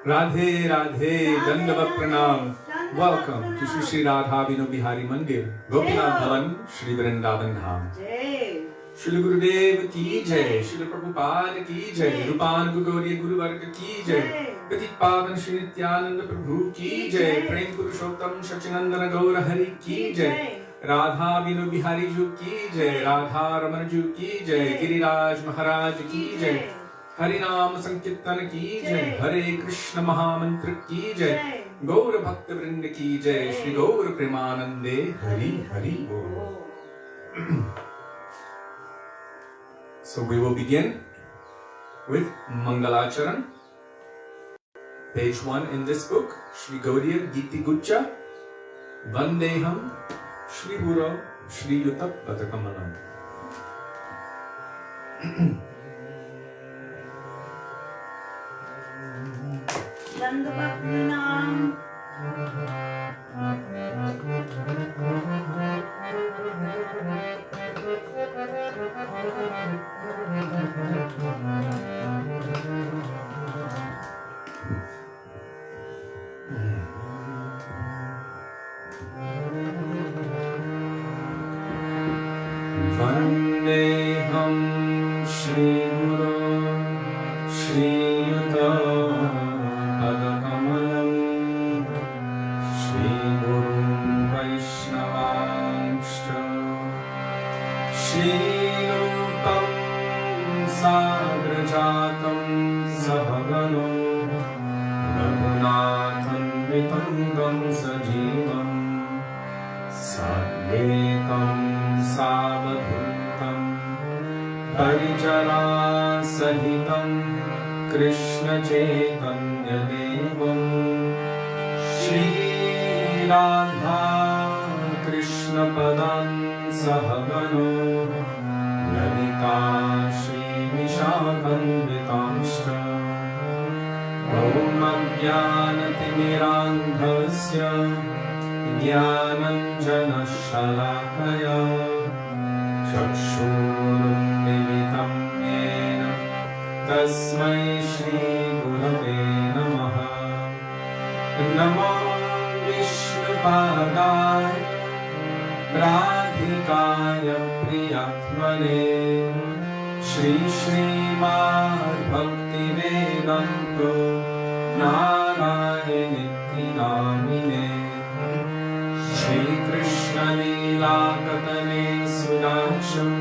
Radhe Radhe, Dandavat Pranam. Welcome to Shri Shri Radha Vino Bihari Mandir, Gopinath Bhavan, Shri Vrindavan Dham. Srila Gurudev ki jai, Srila Prabhupada ki jai, Rupan Gugoriya Guru Varga ki jai, Patit Pavan Shri Nityananda Prabhu ki jai, Prem Purushottam Shachinandana Gaura Hari ki jai, Radha Vino Bihari Ju ki jai, Radha Raman Ju ki jai, Giriraj Maharaj ki jai, Harinam Sankirtan ki jai, Hare Krishna Mahamantra ki jai, Gaur Bhaktivedanta ki jai, Shri Gaur Premanande Hari Hari Bol. So we will begin with Mangalacharan, page 1 in this book, Shri Gaudiya Giti Guccha, Vandeham, Shri Guru, Shri Yuta Patakamanam. Dandavapranam. Vandeham Shri Guru Shri Yuta Padakamalam Shri Guru Vaisnavanscha Shri Rupam Sagrajatam Sahagano Raghunathan Vitangam Sajivam Sadvekam Savadhutam Parijara Sahitam Krishna Chaitanya Devam Shri Radha Krishna Padan Sahagano Lalita Shri Vishakam Vitamshta Om Ajnanatirandhasya Jnananjana Shalakaya Chakshurunmilitam Yena Tasmai Shri Gurave Namaha Namo Vishnupadaya Radhikaya Priyatmane Shri Srimad Bhaktivedanta Narayanitti Namine Shri Krishna Leela Katane Sudaksham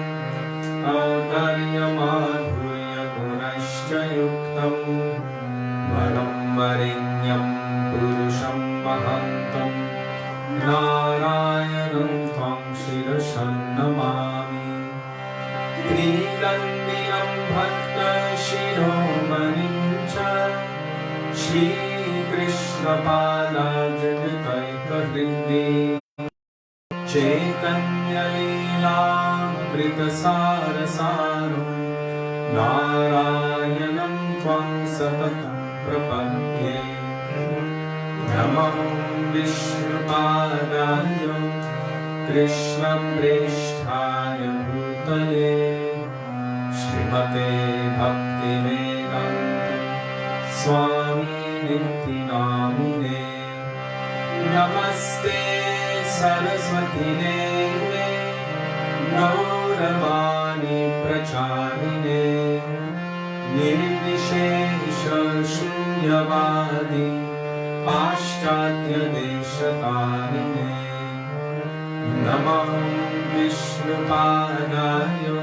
Audarya Madhurya Gunashcha Yuktam Varam Varinyam Purusham Mahantam Narayanam Tvam Shirashan Namami Tridandinam Bhakta Shiromanim Cha Shri Krishna Pada Jagataika Hridi Chaitanya Leela Amrita Sara Saram Narayanam Tvam Satata Prapadye Namah Vishnupadaya Krishna Preshthaya Bhutale Srimate Bhaktivedanta Swami Niti Namine Namaste Saraswati Deve Gauravani Pracharine Nirvishesha Shunyavadi Paschatya Deshatarine Namah Vishnupadaya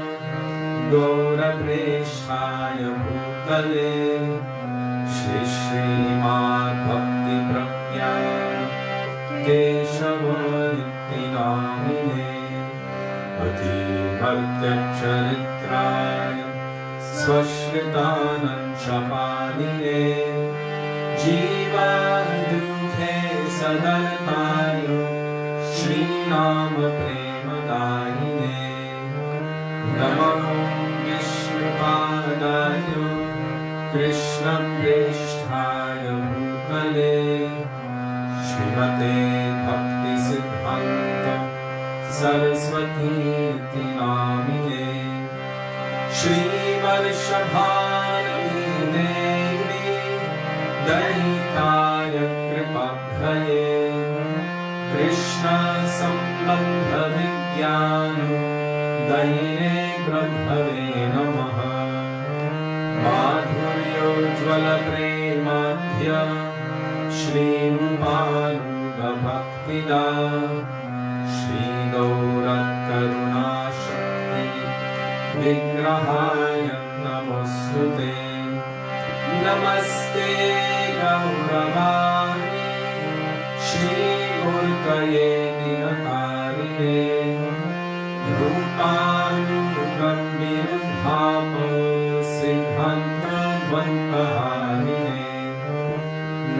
Gaurapreshthaya Bhutale Shri Srimad Bhakti Pragya Keshava Nitti Namine Ati Bhartya Charitraya Swashritanam Shapaline Jiva Dukhe Sadartayo Shri Nama Premadayine Namo Vishnupadaya Krishna Preshthaya Bhutale Srimate Bhakti Siddhanta Saraswati Iti Namine Shri Varshabhani Devi दयिताय कृपाभये Krishna संबंध विज्ञान दयिने प्रभवे नमः माधुर्योज्ज्वल प्रेमाध्य श्रीरूपानुग भक्तिदा श्रीगौरकरुणाशक्ति विग्रहाय नमोस्तुते नमस्ते गौरवाणी श्रीमूर्तये दिनकारिणे रूपानुगं विरुद्धाप सिद्धान्तद्वन्द्वहारिणे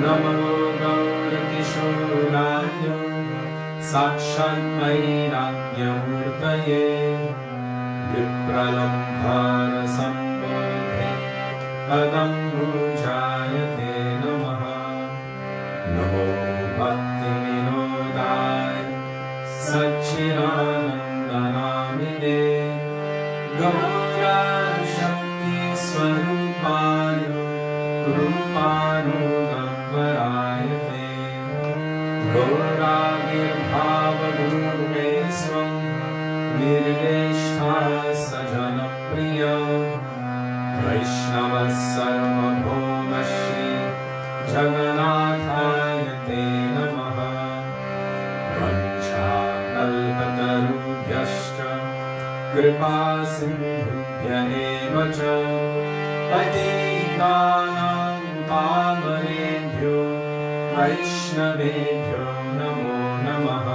नमो गौरकिशोराय साक्षान्मयिराज्ञमूर्तये विप्रलम्भारसम्बोधे पदं जायते नमः नमो भक्तिविनोदाय सच्चिदानन्दनामिने गौरशक्तिस्वरूपाय रूपानुगम्बराय ते गौराविर्भावभूमे स्वं निर्देष्टा सजनप्रिय वैष्णवः सर्वभौम श्री जगन्नाथाय ते नमः वञ्चाकल्पतरुभ्यश्च कृपा सिन्धुभ्य एव च पतितानां पावनेभ्यो वैष्णवेभ्यो नमो नमः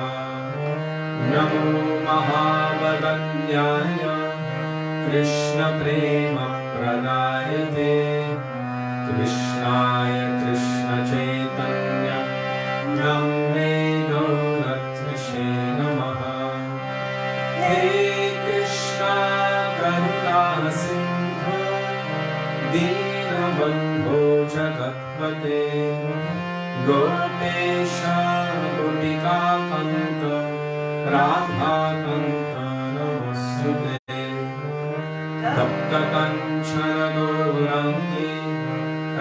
नमो महावदन्याय कृष्ण प्रेम प्रदायते कृष्णाय कृष्ण चैतन्य नाम्ने गौरत्रिषे नमः हे कृष्ण करुणा सिन्धु दीनबन्धो जगत्पते गोपेश गोपिकान्त राधाकान्त नमोस्तुते तप्तकञ्चन गौराङ्गी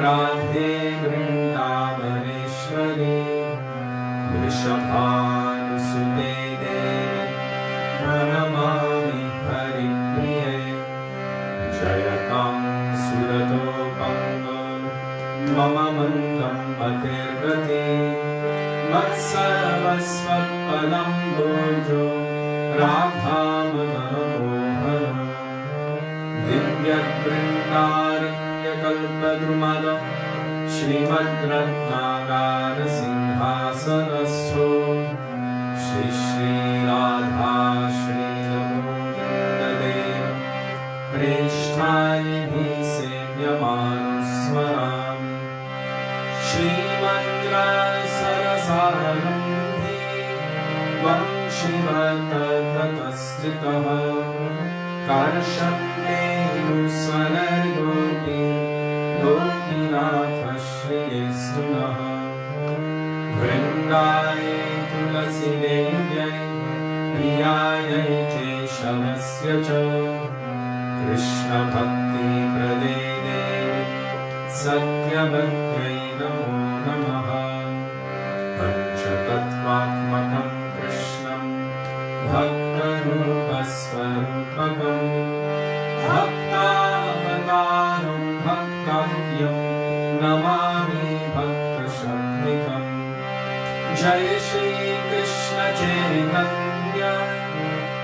राधे वृन्दावनेश्वरी वृषभानुसुते देवी प्रणमामि हरिप्रिये जयतां सुरतोपङ्ग मम मन्दं मतिर्गति मत्सर्वस्वपदं भोजो राधामनमोहन दिव्यवृन्दारण्यकल्पद्रुमद श्रीमद्रत्नागार सिंहासनस्थो श्री श्रीराधा श्रीरघुनन्ददेव प्रेष्ठानिभिः सेव्यमानं स्मरामि श्रीमद्रसरसारम्भे वंशिवततस्थितः कर्षन्तेऽनुस्वनर्गोपी गोपीनाथश्रियेस्तु नः वृन्दाय तुलसीदेव्यै प्रियायै केशवस्य च कृष्णभक्तिप्रदे देवी सत्यवत्यै नमो नमः पञ्चतत्त्वात्मकं कृष्णं भक्तरूपस्वरूपकं भक्तावतारं भक्ताख्यं नमामि भक्तशक्तिकम् जय श्री कृष्ण चैतन्य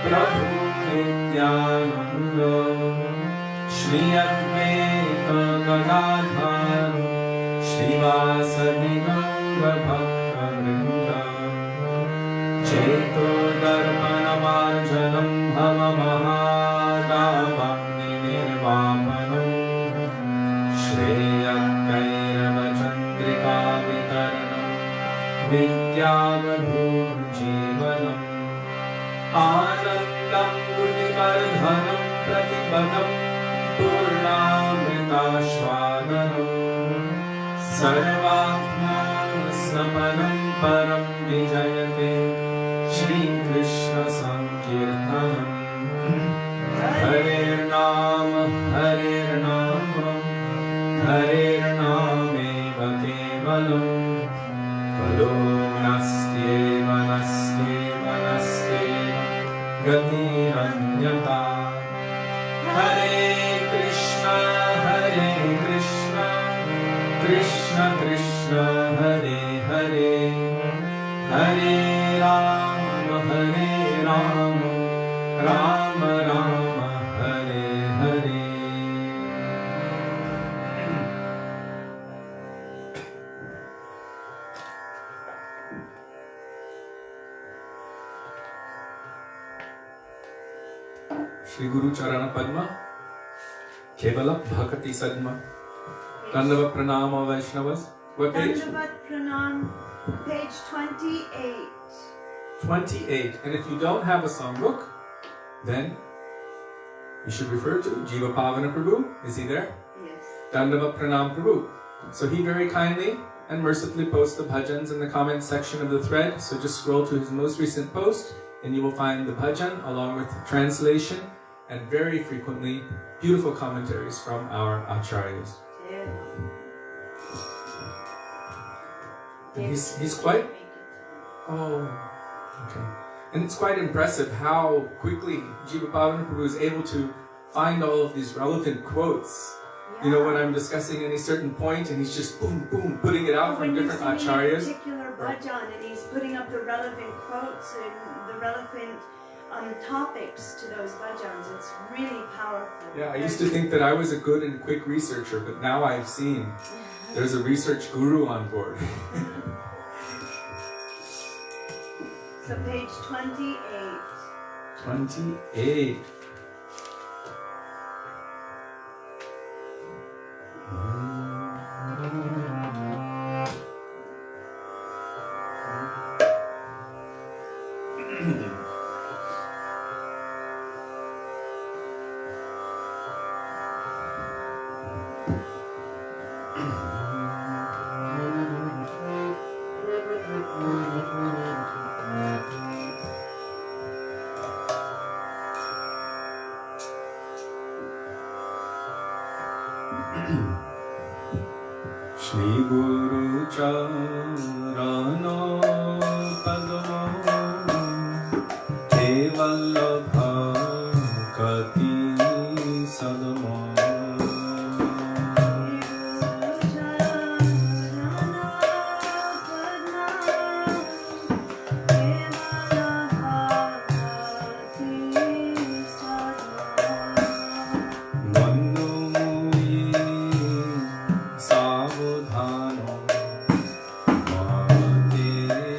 प्रभु नित्यानन्द श्री अद्वैत गदाधर श्रीवासदि गौरभक्तवृन्द चेतो दर्पणमार्जनं भवमहादावाग्निर्वापनं श्रेयकैरवचन्द्रिकावितरणं विद्यावधूजीवनम् आनन्दं गुणिवर्धनं प्रतिपदं पूर्णामृतास्वादनं सर्वात्मानसमनं परं विजयते Shrikrishna संकीर्तनम् हरेर्नाम हरेर्नाम हरेर्नामेव Kevalam Vado Nastyeva Nastyeva Nastyeva Gatiranyata Hare Krishna Krishna Krishna Hare Hare Hare Rama Rama Rama Hare Hare. Shri Guru Charana Padma Kevala Bhakati Sadma Dandava Pranama Vaishnavas. What page? Dandavat Pranam, page 28. 28. And if you don't have a songbook, then you should refer to Jiva Pavana Prabhu. Is he there? Yes. Dandava Pranam Prabhu. So he very kindly and mercifully posts the bhajans in the comment section of the thread. So just scroll to his most recent post and you will find the bhajan along with the translation and very frequently beautiful commentaries from our acharyas. Yeah. And he's quite... Oh, okay. And it's quite impressive how quickly Jiva Pavana Prabhu is able to find all of these relevant quotes. Yeah. You know, when I'm discussing any certain point and he's just boom, boom, putting it out from different acharyas. A particular bhajan and he's putting up the relevant quotes and the relevant topics to those bhajans. It's really powerful. Yeah, I used to think that I was a good and quick researcher, but now I've seen there's a research guru on board. So page 28. 28. Shri Guru Charana Padma Kevala Bhakati Sadma Savadhano Mate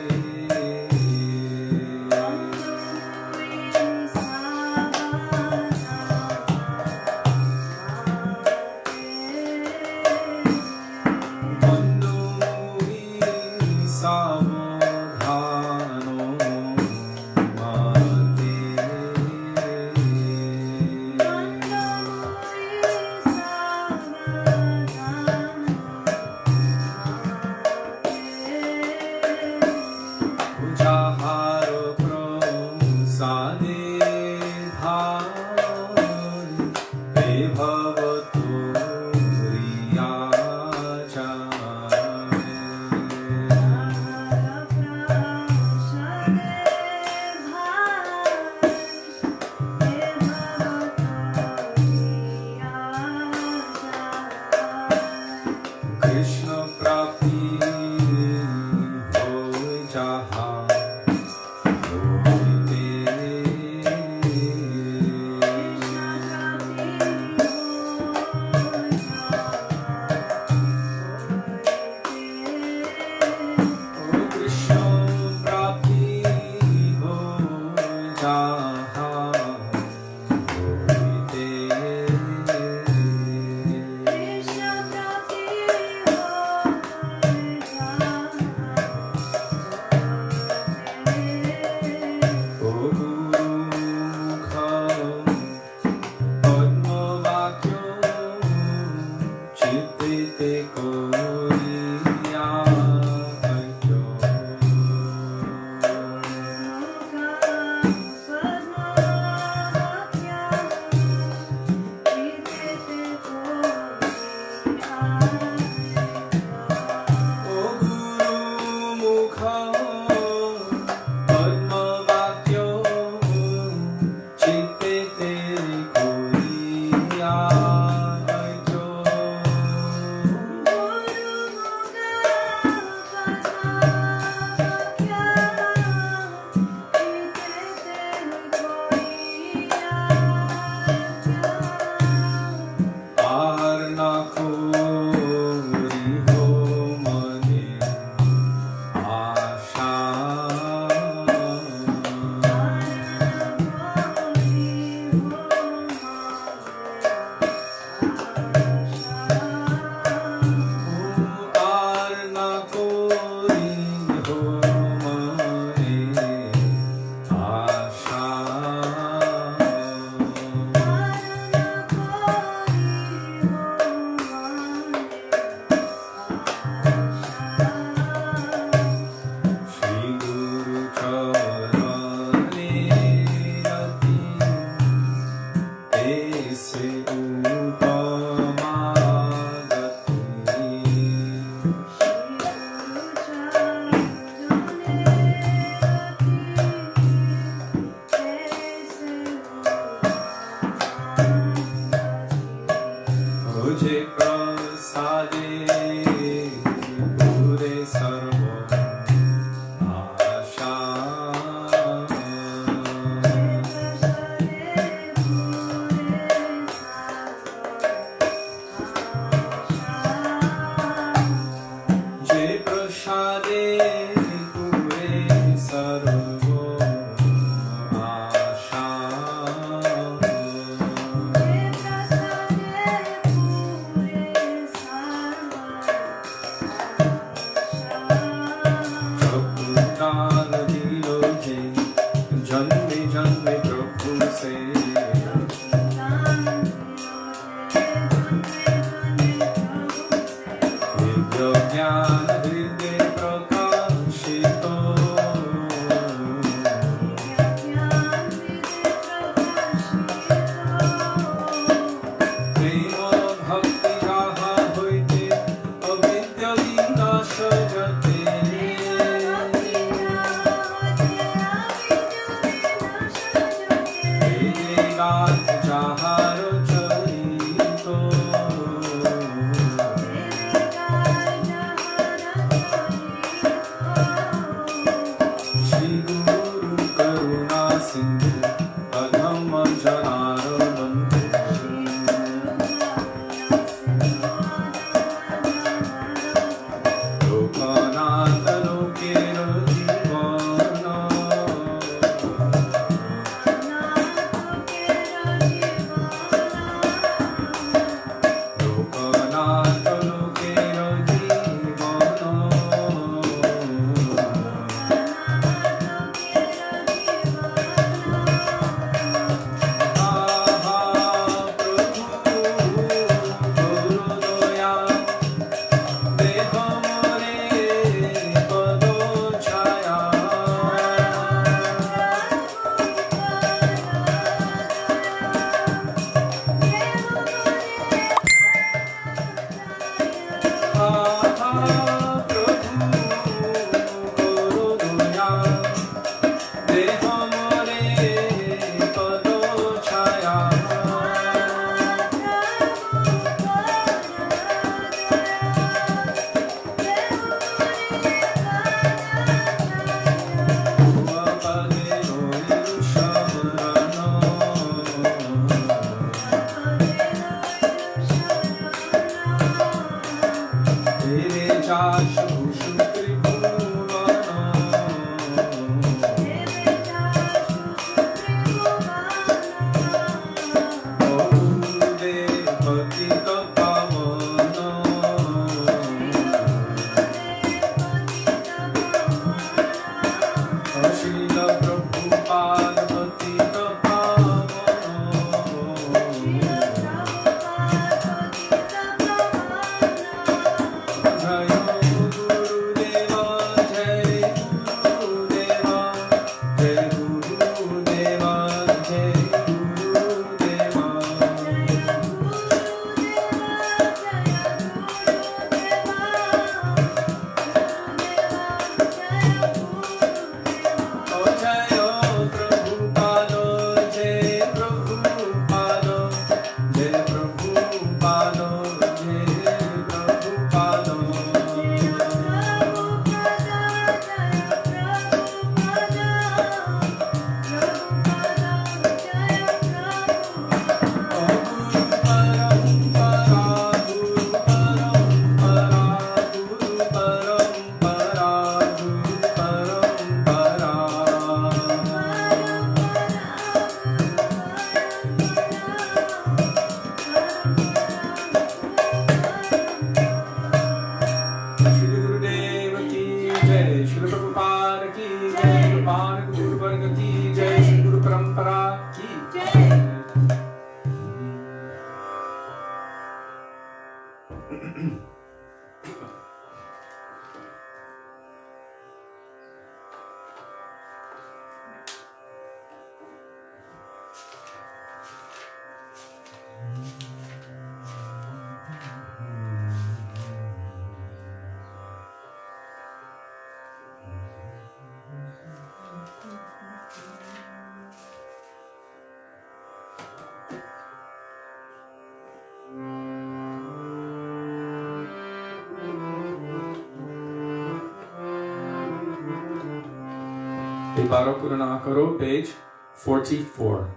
Baro Purana Karo, page 44.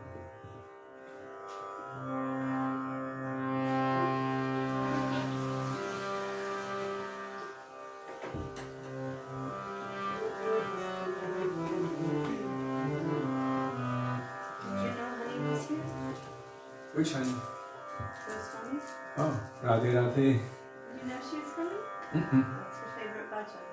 Which honey? Goswami. Oh, Radhe Radhe. You know she's coming? Mm-hmm. That's her favorite bhajan.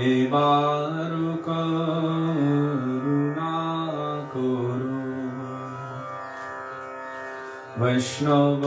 এবার করুণা করো বৈষ্ণব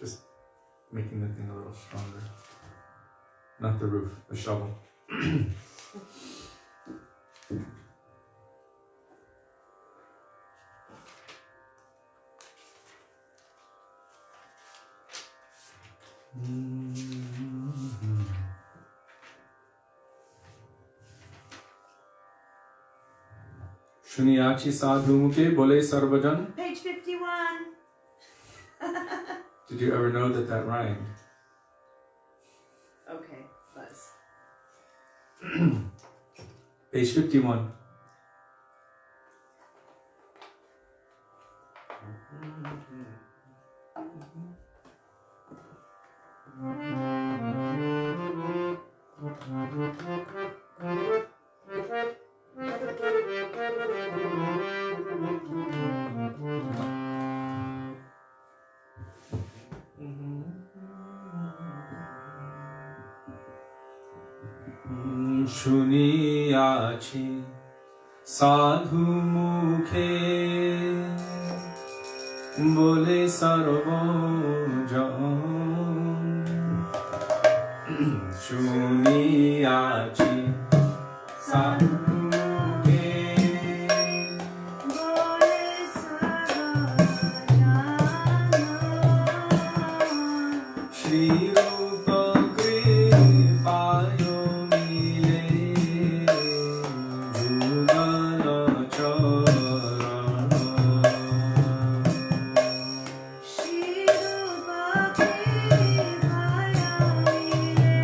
Just making the thing a little stronger. Not the roof, the shovel. Shuniyachi sadhu mukhe bole sarvajan. Page 51. Did you ever know that rhymed? Okay, buzz. Page 51. Shuniyachi sadhu mukhe bole sarvajan. Shuniyachi sadhu mukhe Bole sarvajan. Shri Rupa Kripayo mile Judana charana. Shri Rupa Kripaya mile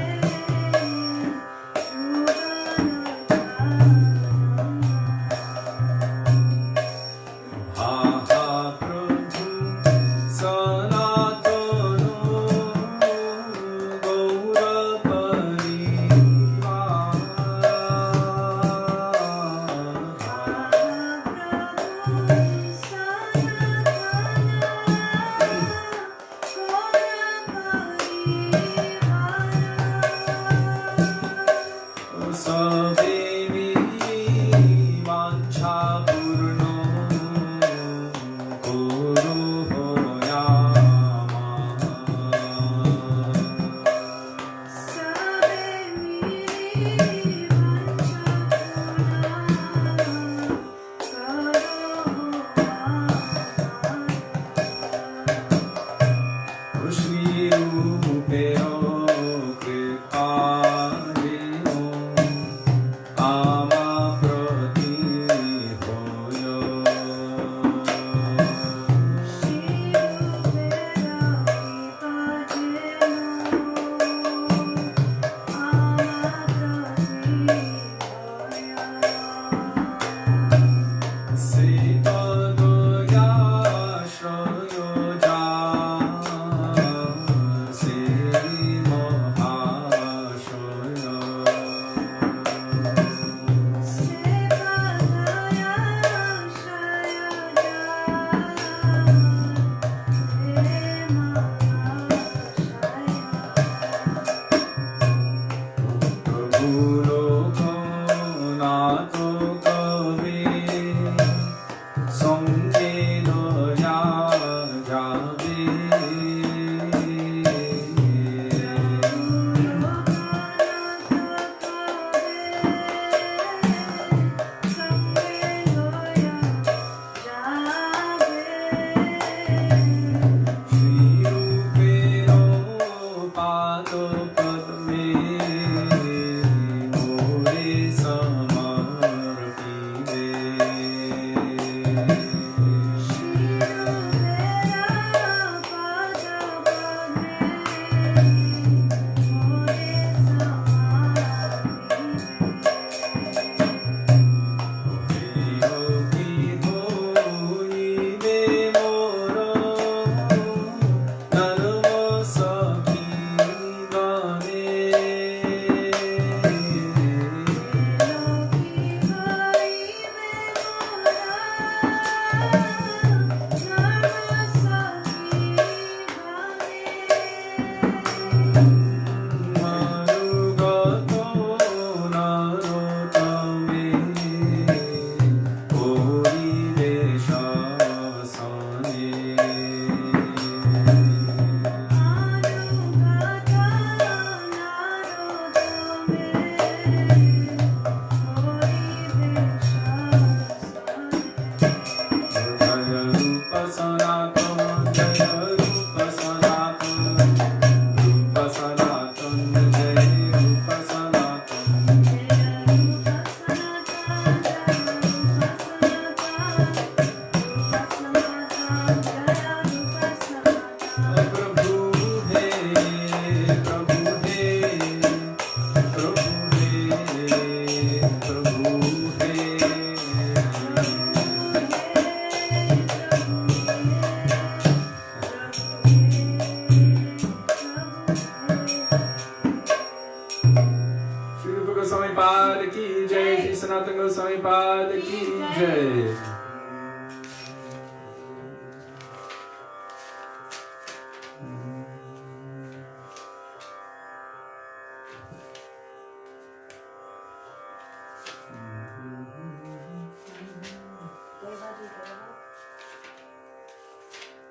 Goswamipada ki jai.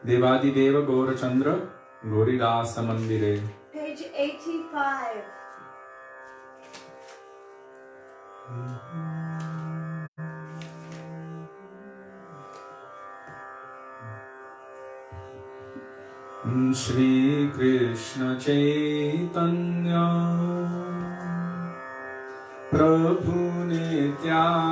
Devadi Deva Gaurachandra Goridasa Mandire. Page 85. Shri Krishna Chaitanya Prabhu Nityananda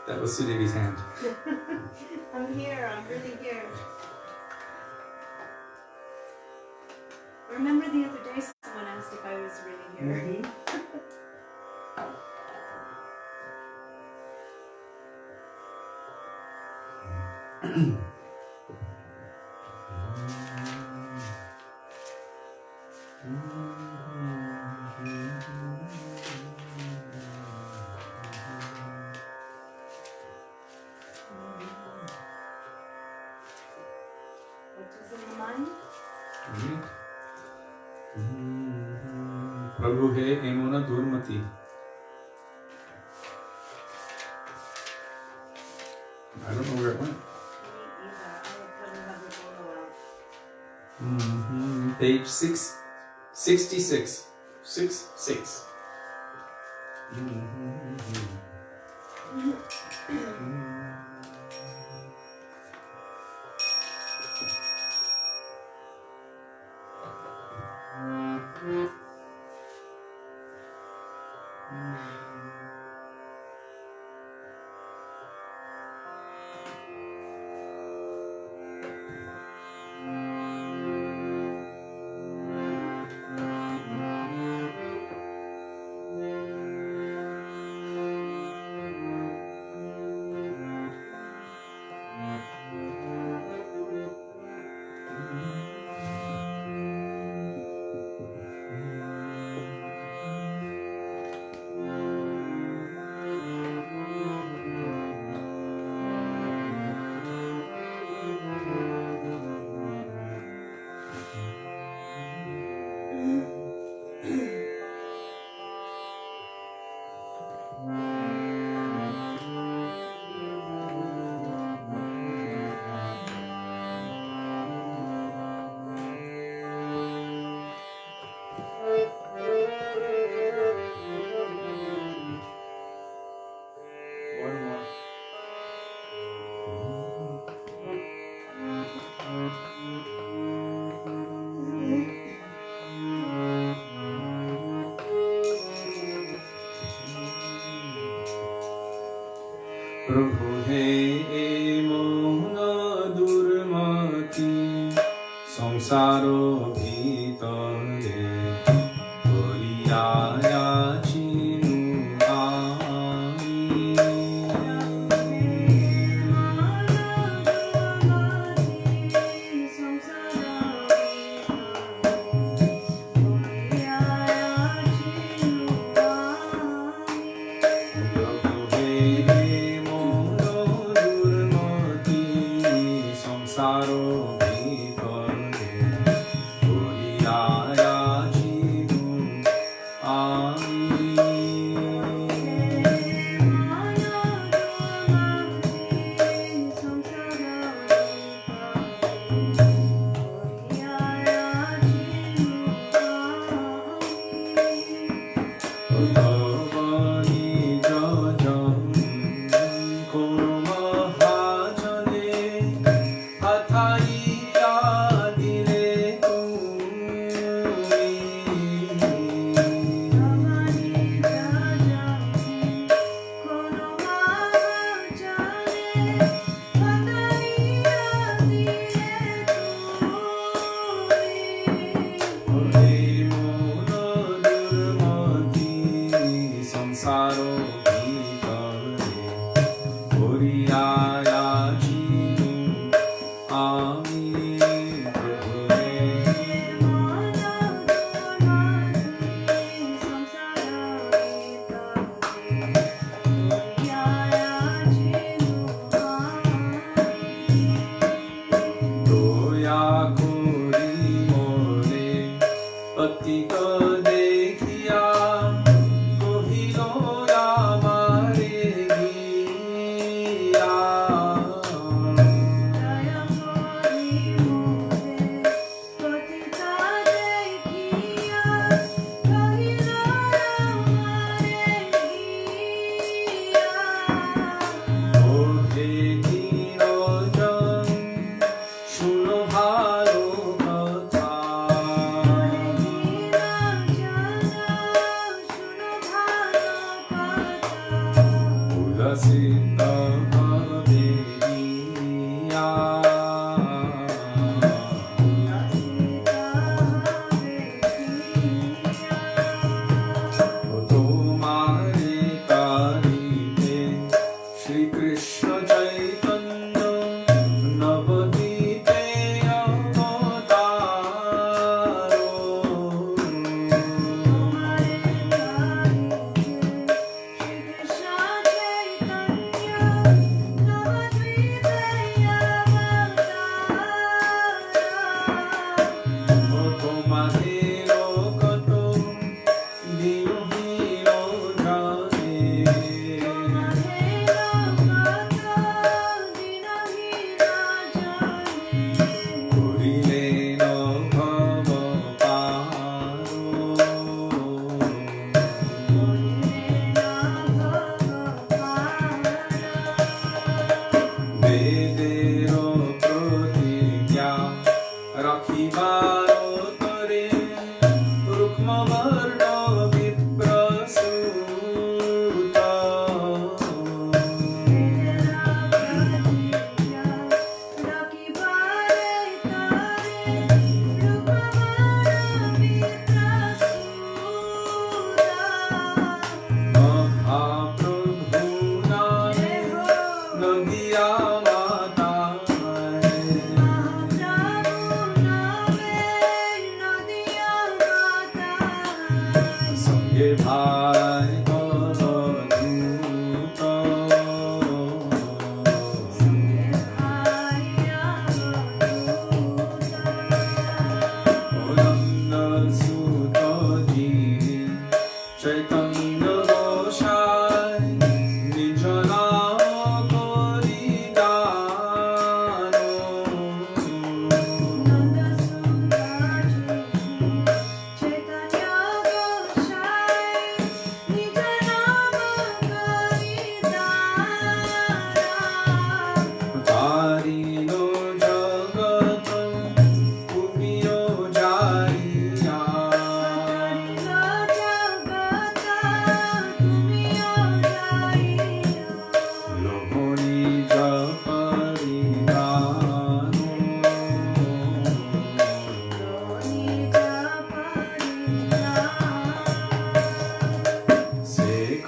That was Sudevi's hand. I'm here, I'm really here. Remember the other day someone asked if I was really here? Prabhu hai emona durmati. I don't know where it went. Page 66. 6. प्रभु हे मोहन दुर्मति संसारो भीतरे करिया चिनु आमी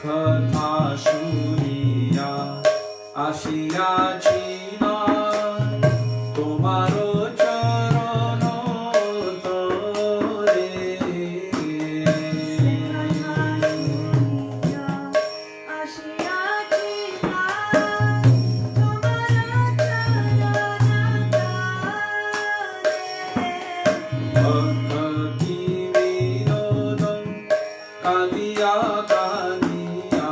কথা শুনিয়া আসিয়াছি না তোমারও চরণ তলে ভক্তি বিনোদন কাঁদিয়া কাঁদিয়া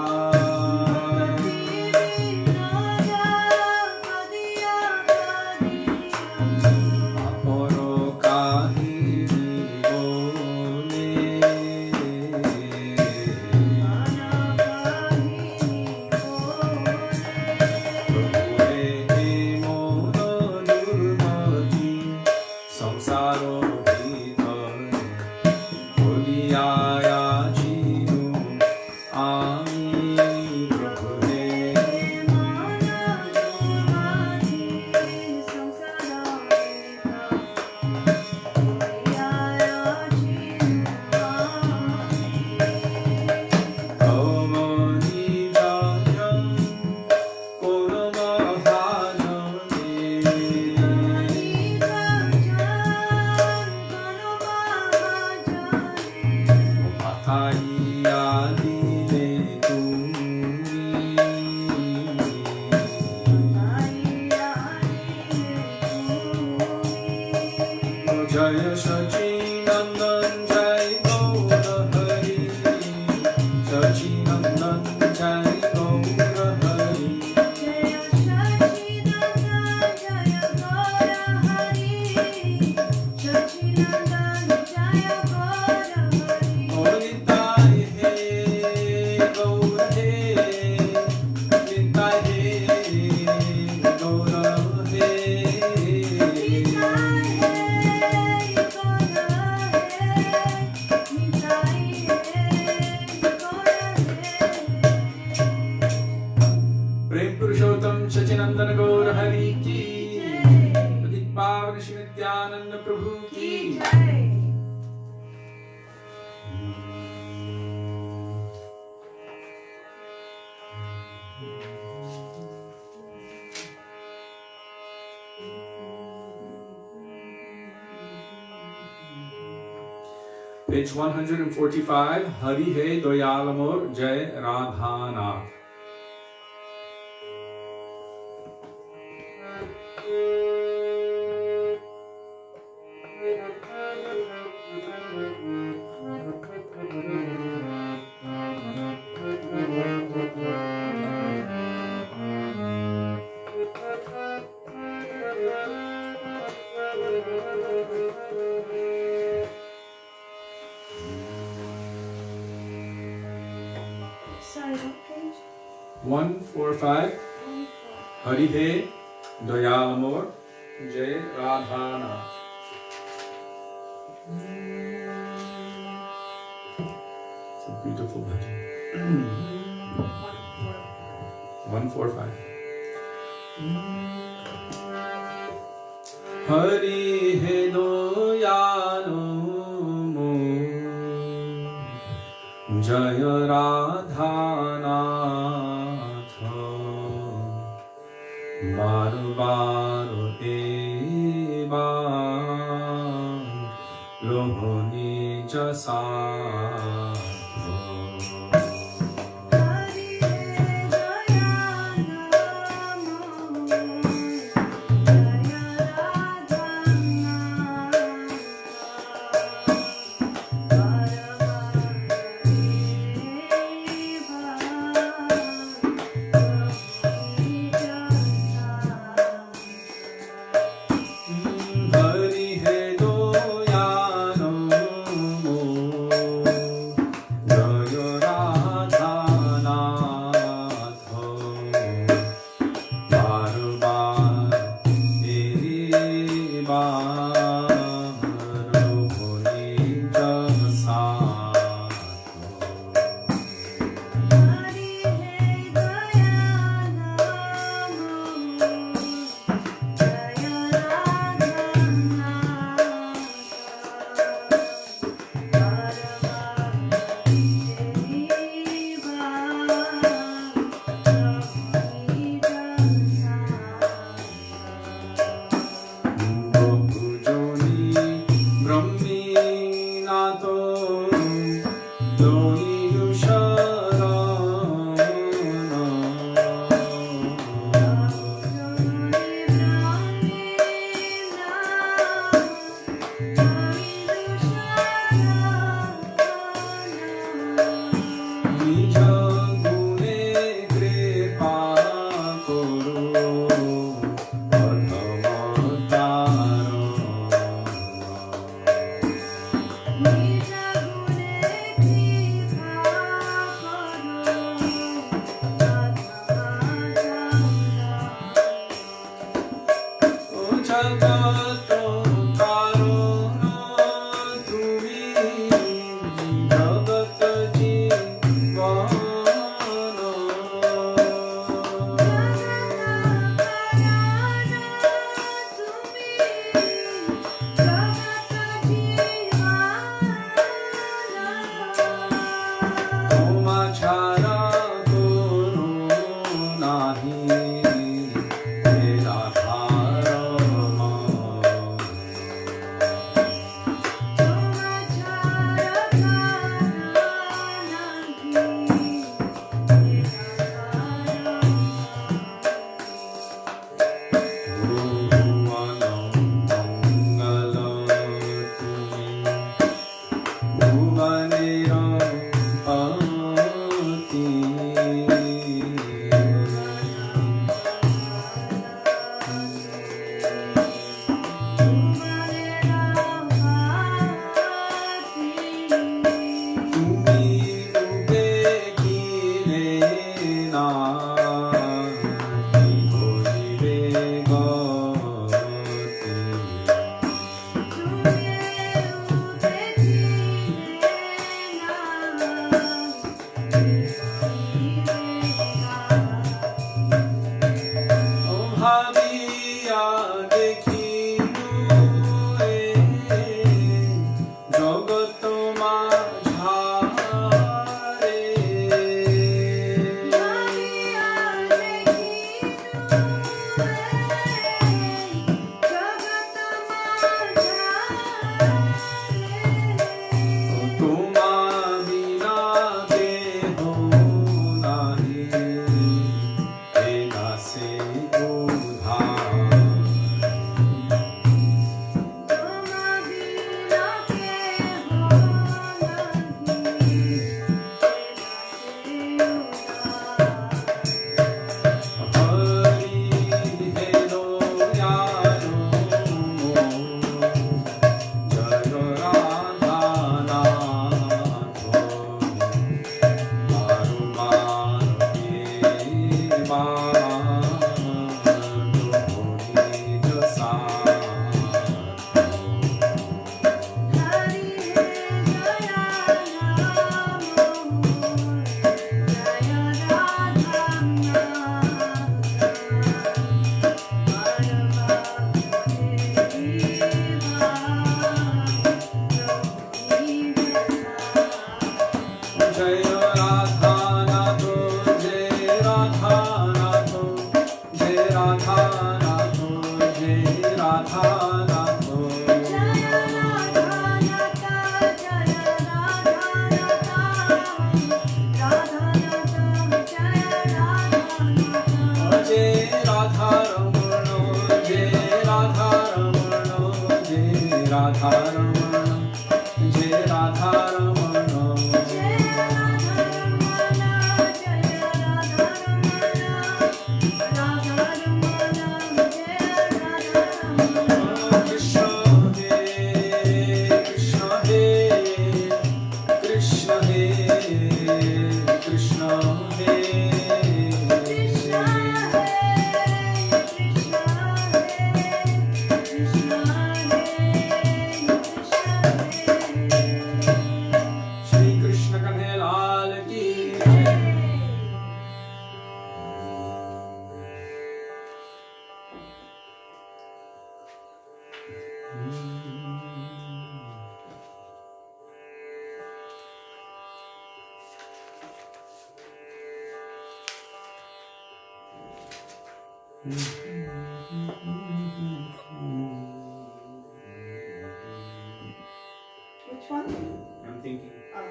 আপর কাহিনী বলে প্রভুরে হে মন দুর্মতি সংসার ভিতরে বলিয়াছিনু আমি প্রভুরে ভবনি রাজন কোন মহাজনে মাথাইয়া দিলে তুমি জয় সচিনন্দন জয় গৌর হরি সচিনন্দন জয় গৌর হরি নিতাই হে গৌর হে নিতাই হে গৌর হে प्रेम पुरुषोत्तम सचिनंदन गौर हरि की प्रदीप पावन श्री नित्यानंद प्रभु की Page 145 Hari He Doyal Amor Jai Radhanath. Sorry, what page? 145 Hari He Doyal Amor Jai Radhanath. It's a beautiful bhajan. 145 Hari He Doyal Amor Jai Radhanath বার বার এবার লোহনি জসা Hari He Doyal Amor না কি করিবে গতি ভাবিয়া দেখিনু রে জগৎ মাঝারে তোমা বিনা দেহ নাহি এ নাসে উধার হরি হে দয়ালু জয় রাধা নাথ মারু মারু जय राधा नाथ जय राधा नाथ जय राधा नाथ जय राधा नाथ जय राधा रमण जय राधा रमण जय राधा रमण जय राधा रमण कृष्ण हे कृष्ण हे श्री कृष्ण कन्हैया लाल की Which one? I'm thinking. Oh.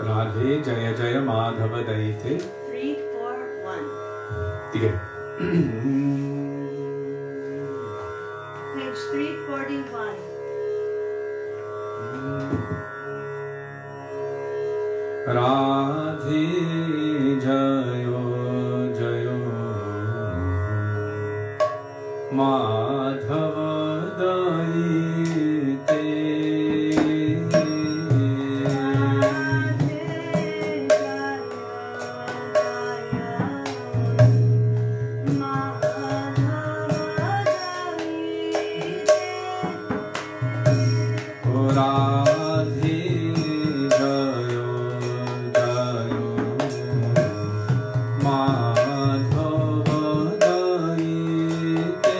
Radhe जय जय माधव दैते 3, 4, 1. ठीक है Page 341. राधे जय जय माधव दैते राधे जय जय माधव दैते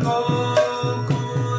Gokul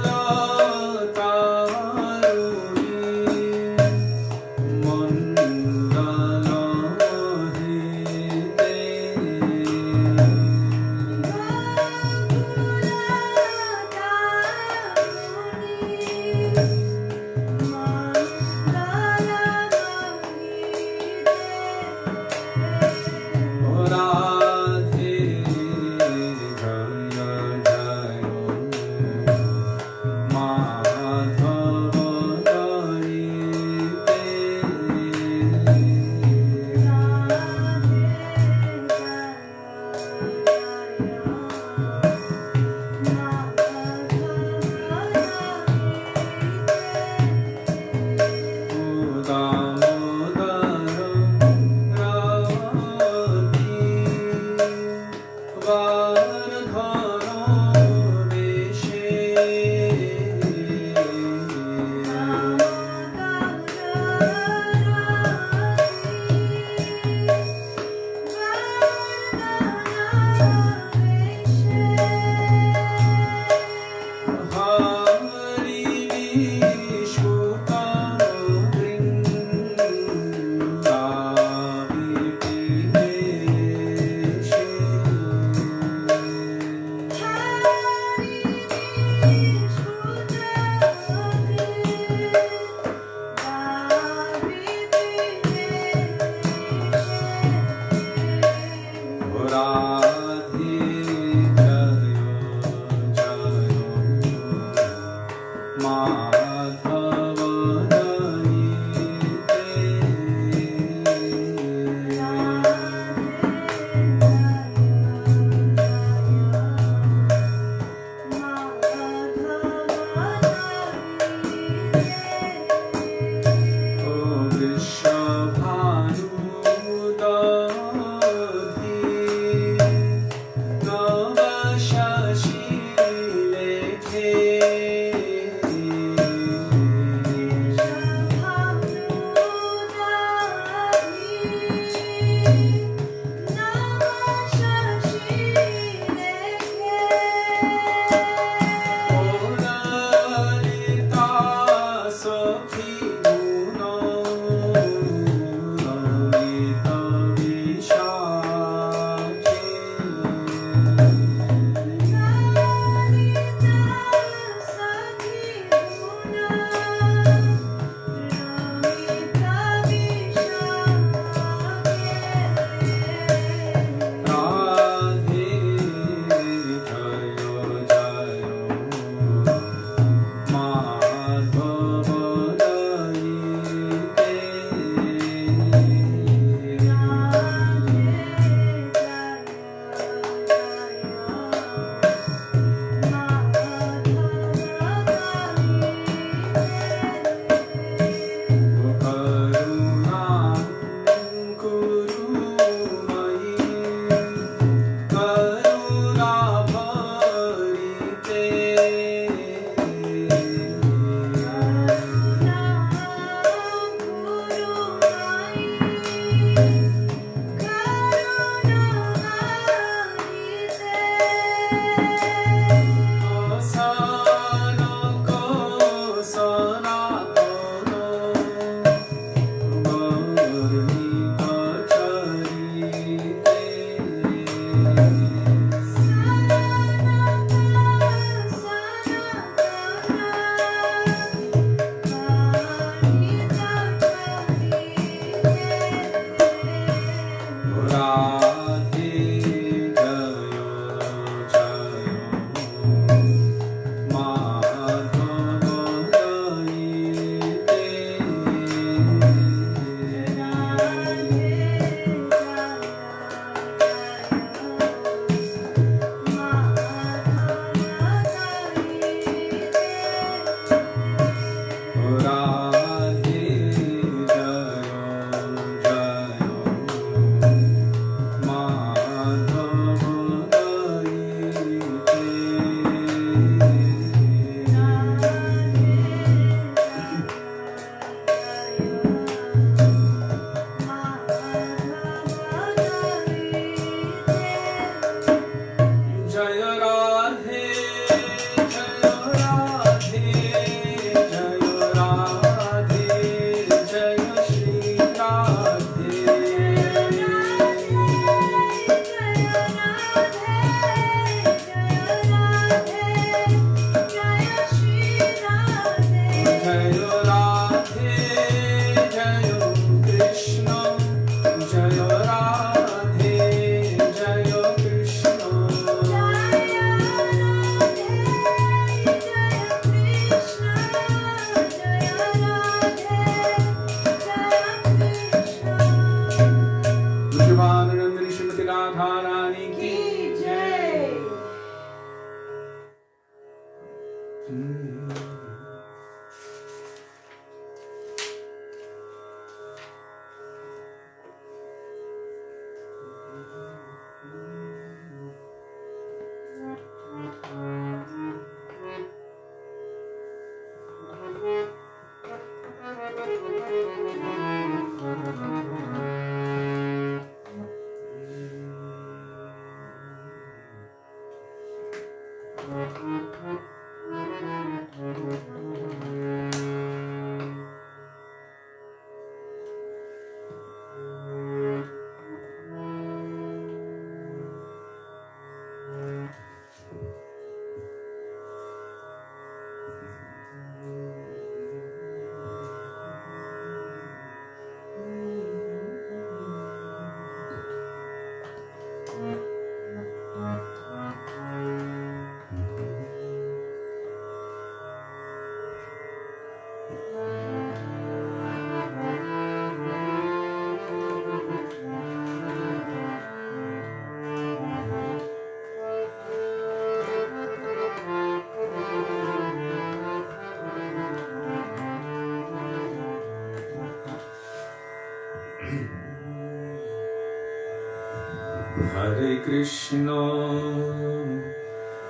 Hare Krishna,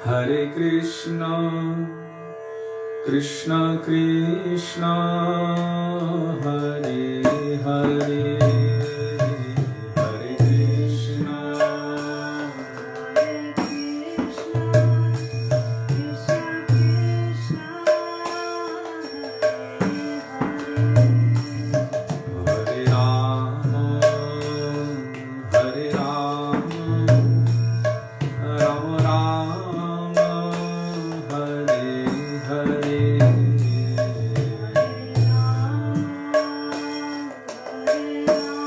Hare Krishna, Krishna Krishna, Hare Hare, Hare Krishna, Hare Krishna, Krishna Krishna, Hare Hare, Hare Rama, Hare Rama, Rama Rama, Hare Hare, Hare Rama, Hare Rama,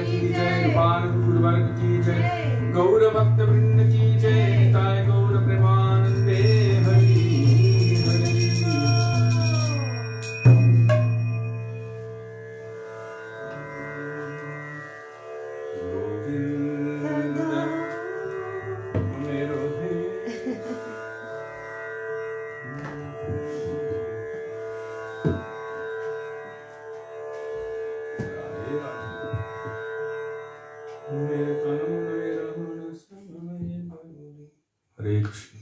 की जय, गोपाल गुरुवर्ग की जय, गौर भक्त वृंद की जय, निताय गौर प्रेमानंदे Hari Hari. Hare Krishna.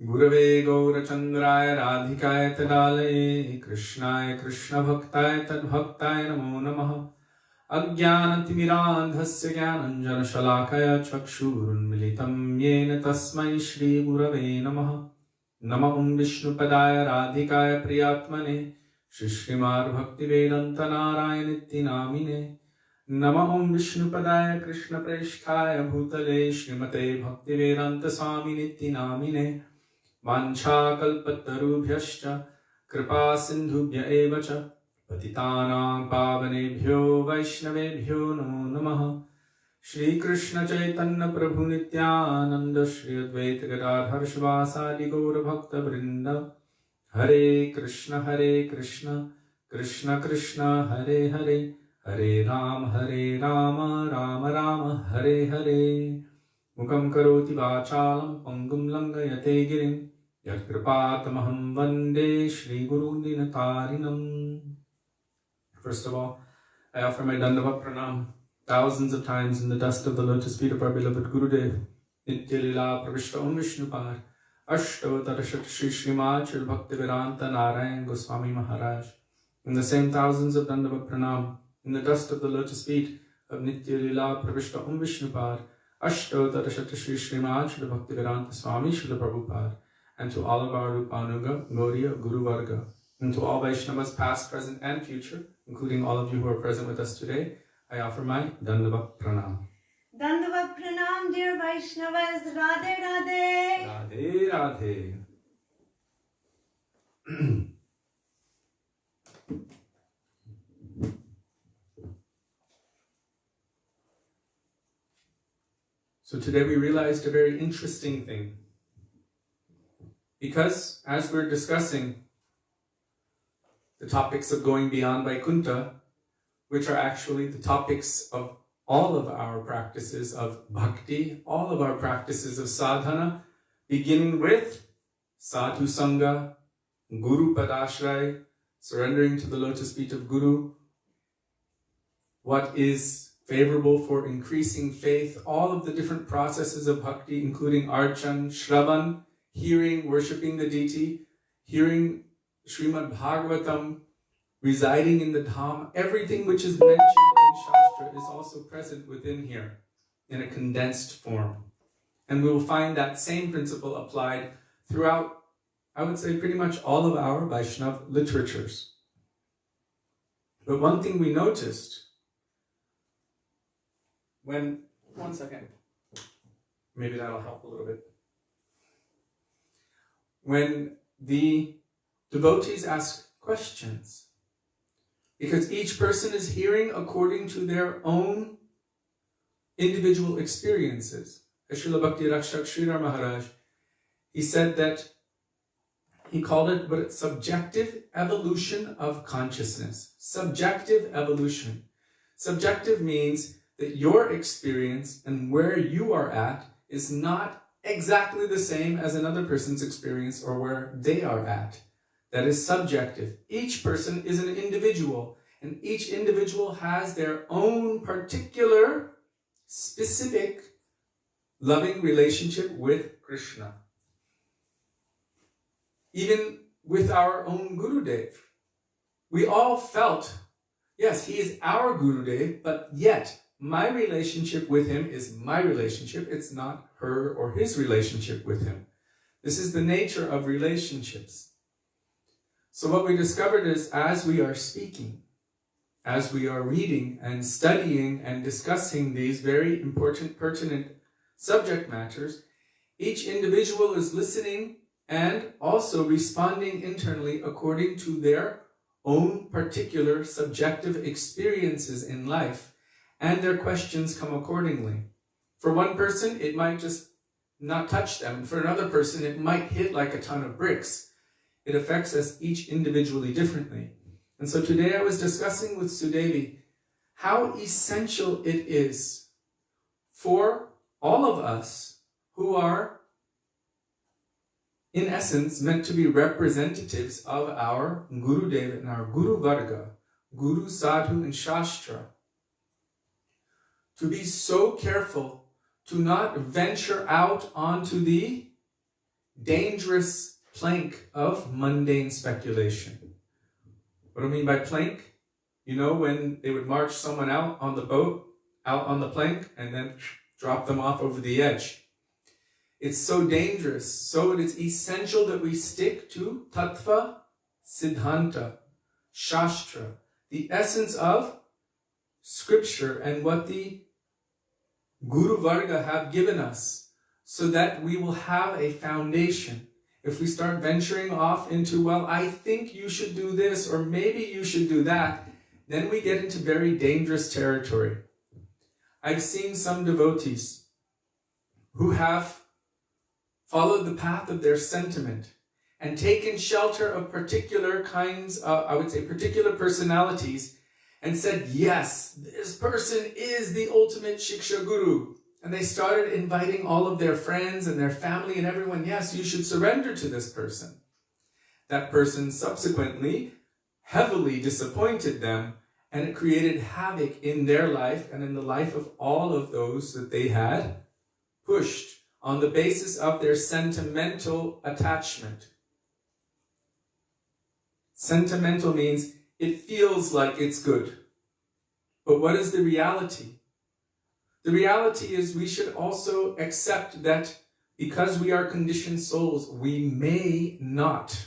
Gurave Gaurachandraya Radhikaya Tadalaye Krishnaya Krishna Bhaktaya Tadbhaktaya Namo Namaha Ajnanatimidandhasya Jnananjana Shalakaya Chakshurunmilitam Yena Tasmai Shri Gurave Namaha Namah Vishnupadaya Radhikaya Priyatmane Srimad Bhaktivedanta Narayaniti Namine Namah Vishnupadaya Krishna Preshthaya Bhutale Srimate Bhaktivedanta Swaminiti Namine Vancha kalpatarubhyascha kripa sindhubhya eva cha patitanam pavanebhyo vaishnavebhyo namo namaha Shri Krishna Chaitanya Prabhu Nityananda Shri Advaita Gadadhar Shivasadi Gaura Bhakta Vrinda Hare Krishna Krishna Krishna Hare Hare Hare Rama Rama Rama Hare Hare Mukam karoti vachalam pangum langayate girim Yat kripatamaham vande Shri Guru Dinatarinam. First of all, I offer my Dandava Pranam thousands of times in the dust of the lotus feet of our beloved Gurudev. Nitya Lila Pravishta Om Vishnupad Astottara Shri Srimad Srila Bhaktivedanta Narayan Goswami Maharaj. In the same thousands of Dandava Pranam in the dust of the lotus feet of Nitya Lila Pravishta Om Vishnupad Astottara Shri Srimad Srila Bhaktivedanta Swami Srila Prabhupada, and to all of our Rupanuga, Gauriya, Guru Varga, and to all Vaishnavas past, present, and future, including all of you who are present with us today, I offer my Dandava Pranam. Dandava Pranam, dear Vaishnavas, Radhe Radhe. Radhe Radhe. So today we realized a very interesting thing. Because as we're discussing the topics of going beyond Vaikuntha, which are actually the topics of all of our practices of bhakti, all of our practices of sadhana, beginning with sadhu sangha, guru padashray, surrendering to the lotus feet of Guru, what is favorable for increasing faith, all of the different processes of bhakti, including archan, shravan, hearing, worshipping the deity, hearing Srimad Bhagavatam, residing in the Dham, everything which is mentioned in Shastra is also present within here in a condensed form. And we will find that same principle applied throughout, I would say, pretty much all of our Vaishnava literatures. But one thing we noticed when, one second, maybe that'll help a little bit. When the devotees ask questions, because each person is hearing according to their own individual experiences. As Srila Bhakti Rakshak Sridhar Maharaj, he said that, he called it subjective evolution of consciousness. Subjective evolution. Subjective means that your experience and where you are at is not exactly the same as another person's experience or where they are at. That is subjective. Each person is an individual, and each individual has their own particular, specific, loving relationship with Krishna. Even with our own Gurudev, we all felt, yes, he is our Gurudev, but yet my relationship with him is my relationship. It's not her or his relationship with him. This is the nature of relationships. So what we discovered is, as we are speaking, as we are reading and studying and discussing these very important, pertinent subject matters, each individual is listening and also responding internally according to their own particular subjective experiences in life, and their questions come accordingly. For one person, it might just not touch them. For another person, it might hit like a ton of bricks. It affects us each individually differently. And so today I was discussing with Sudevi how essential it is for all of us who are, in essence, meant to be representatives of our Gurudeva and our Guru Varga, Guru, Sadhu, and Shastra, to be so careful to not venture out onto the dangerous plank of mundane speculation. What do I mean by plank? You know, when they would march someone out on the boat, out on the plank, and then drop them off over the edge. It's so dangerous. So it is essential that we stick to tattva, siddhanta, shastra, the essence of scripture and what the Guru Varga have given us, so that we will have a foundation. If we start venturing off into, well, I think you should do this, or maybe you should do that, then we get into very dangerous territory. I've seen some devotees who have followed the path of their sentiment and taken shelter of particular kinds, I would say particular personalities, and said, yes, this person is the ultimate Shiksha Guru. And they started inviting all of their friends and their family and everyone, yes, you should surrender to this person. That person subsequently heavily disappointed them, and it created havoc in their life and in the life of all of those that they had pushed on the basis of their sentimental attachment. Sentimental means it feels like it's good. But what is the reality? The reality is we should also accept that because we are conditioned souls, we may not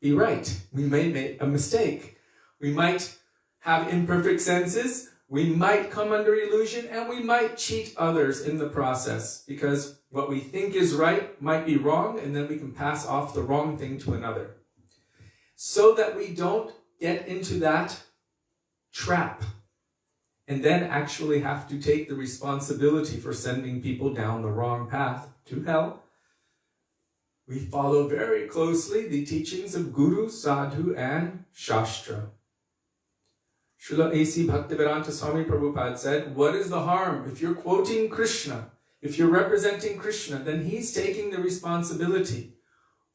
be right. We may make a mistake. We might have imperfect senses. We might come under illusion, and we might cheat others in the process, because what we think is right might be wrong, and then we can pass off the wrong thing to another. So that we don't get into that trap and then actually have to take the responsibility for sending people down the wrong path to hell, we follow very closely the teachings of Guru, Sadhu, and Shastra. Srila A.C. Bhaktivedanta Swami Prabhupada said, what is the harm? If you're quoting Krishna, if you're representing Krishna, then he's taking the responsibility.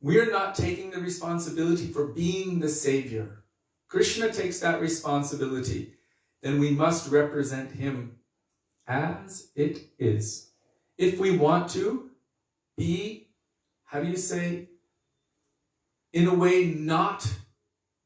We're not taking the responsibility for being the savior. Krishna takes that responsibility. Then we must represent him as it is. If we want to be, in a way not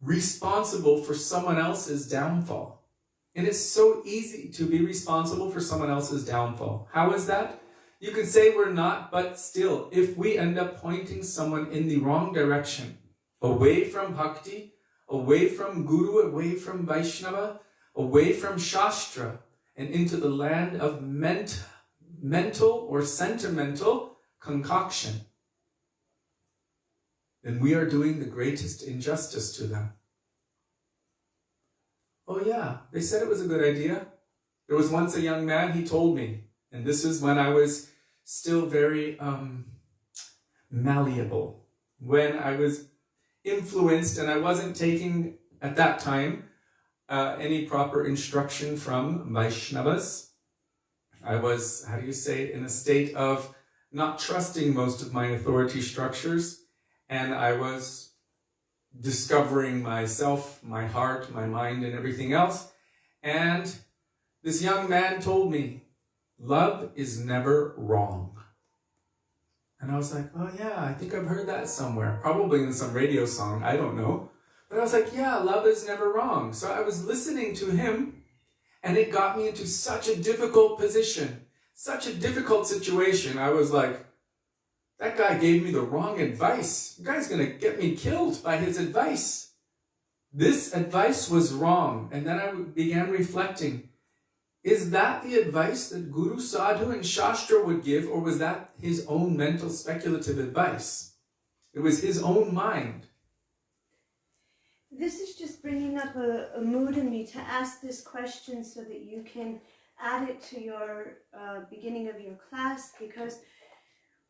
responsible for someone else's downfall. And it's so easy to be responsible for someone else's downfall. How is that? You can say we're not, but still, if we end up pointing someone in the wrong direction, away from bhakti, away from Guru, away from Vaisnava, away from Shastra, and into the land of mental or sentimental concoction, then we are doing the greatest injustice to them. Oh yeah, they said it was a good idea. There was once a young man, he told me, and this is when I was still very malleable, when I was influenced and I wasn't taking, at that time, any proper instruction from Vaishnavas. I was, in a state of not trusting most of my authority structures, and I was discovering myself, my heart, my mind, and everything else. And this young man told me, love is never wrong. And I was like, oh yeah, I think I've heard that somewhere, probably in some radio song, I don't know. But I was like, yeah, love is never wrong. So I was listening to him, and it got me into such a difficult position, such a difficult situation. I was like, that guy gave me the wrong advice. The guy's going to get me killed by his advice. This advice was wrong. And then I began reflecting, is that the advice that Guru, Sadhu, and Shastra would give, or was that his own mental speculative advice? It was his own mind. This is just bringing up a mood in me to ask this question so that you can add it to your beginning of your class, because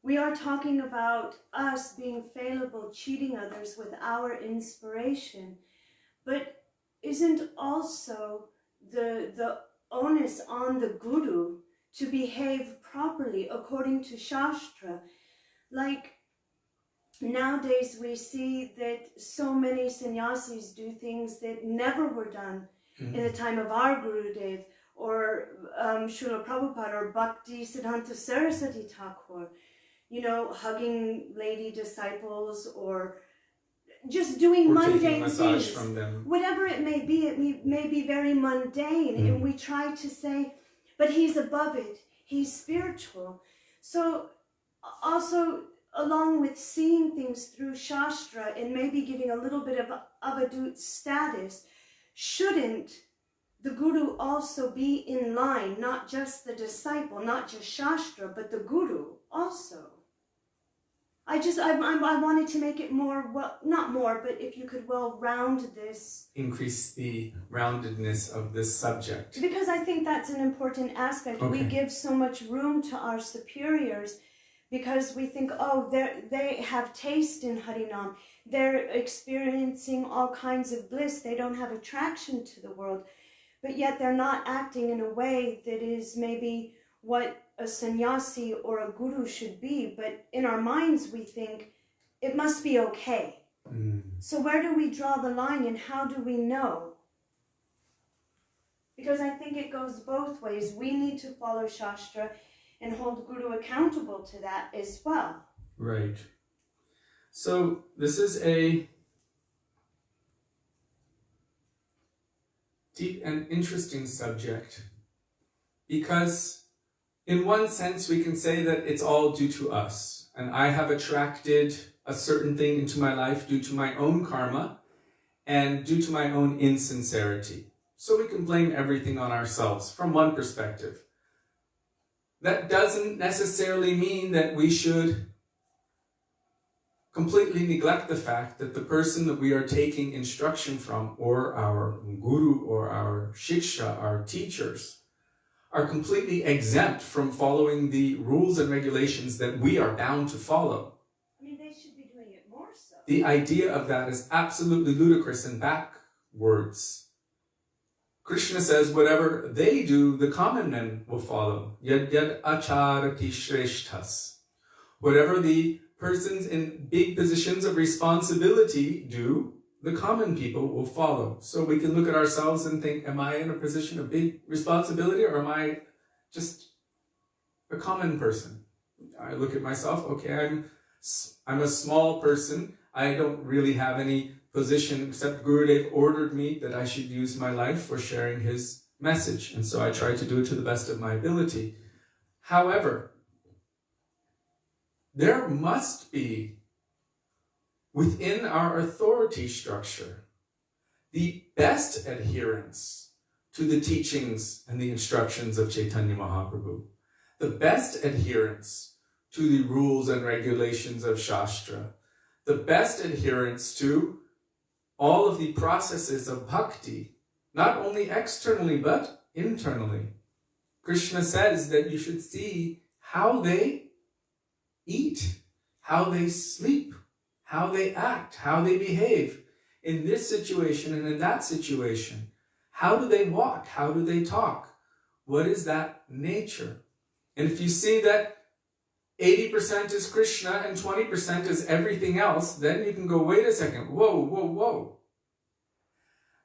we are talking about us being fallible, cheating others with our inspiration. But isn't also the onus on the Guru to behave properly according to Shastra? Like, nowadays we see that so many sannyasis do things that never were done in the time of our Gurudev, or Srila Prabhupada, or Bhaktivedanta Saraswati Thakur, you know, hugging lady disciples, or just doing mundane things. From them. Whatever it may be very mundane, and we try to say, but he's above it, he's spiritual. So also, along with seeing things through Shastra and maybe giving a little bit of avadut status, shouldn't the Guru also be in line, not just the disciple, not just Shastra, but the Guru also? I wanted to make it more, well, not more, but if you could round this. Increase the roundedness of this subject. Because I think that's an important aspect. Okay. We give so much room to our superiors because we think, oh, they have taste in Harinam. They're experiencing all kinds of bliss. They don't have attraction to the world. But yet they're not acting in a way that is maybe what a sannyasi or a guru should be, but in our minds we think it must be okay. So where do we draw the line, and how do we know? Because I think it goes both ways. We need to follow Shastra and hold Guru accountable to that as well. Right. So this is a deep and interesting subject, because in one sense, we can say that it's all due to us. And I have attracted a certain thing into my life due to my own karma and due to my own insincerity. So we can blame everything on ourselves from one perspective. That doesn't necessarily mean that we should completely neglect the fact that the person that we are taking instruction from, or our guru or our shiksha, our teachers, are completely exempt from following the rules and regulations that we are bound to follow. I mean, they should be doing it more so. The idea of that is absolutely ludicrous and backwards. Krishna says whatever they do, the common men will follow. Yad yad acharati shreshthas. Whatever the persons in big positions of responsibility do, the common people will follow. So we can look at ourselves and think, am I in a position of big responsibility, or am I just a common person? I look at myself, okay, I'm a small person. I don't really have any position, except Gurudev ordered me that I should use my life for sharing his message. And so I try to do it to the best of my ability. However, there must be, within our authority structure, the best adherence to the teachings and the instructions of Chaitanya Mahaprabhu, the best adherence to the rules and regulations of Shastra, the best adherence to all of the processes of bhakti, not only externally but internally. Krishna says that you should see how they eat, how they sleep, how they act, how they behave in this situation and in that situation. How do they walk? How do they talk? What is that nature? And if you see that 80% is Krishna and 20% is everything else, then you can go, wait a second, whoa, whoa, whoa.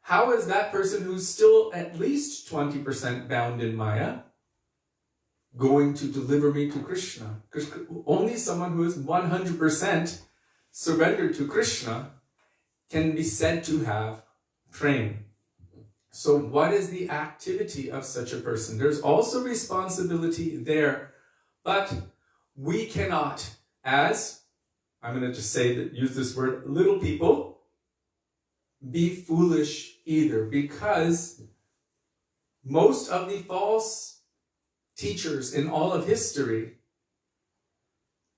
How is that person who's still at least 20% bound in Maya going to deliver me to Krishna? Because only someone who is 100% surrendered to Krishna can be said to have prema. So what is the activity of such a person? There's also responsibility there, but we cannot, as, I'm going to just say that, use this word, little people, be foolish either, because most of the false teachers in all of history,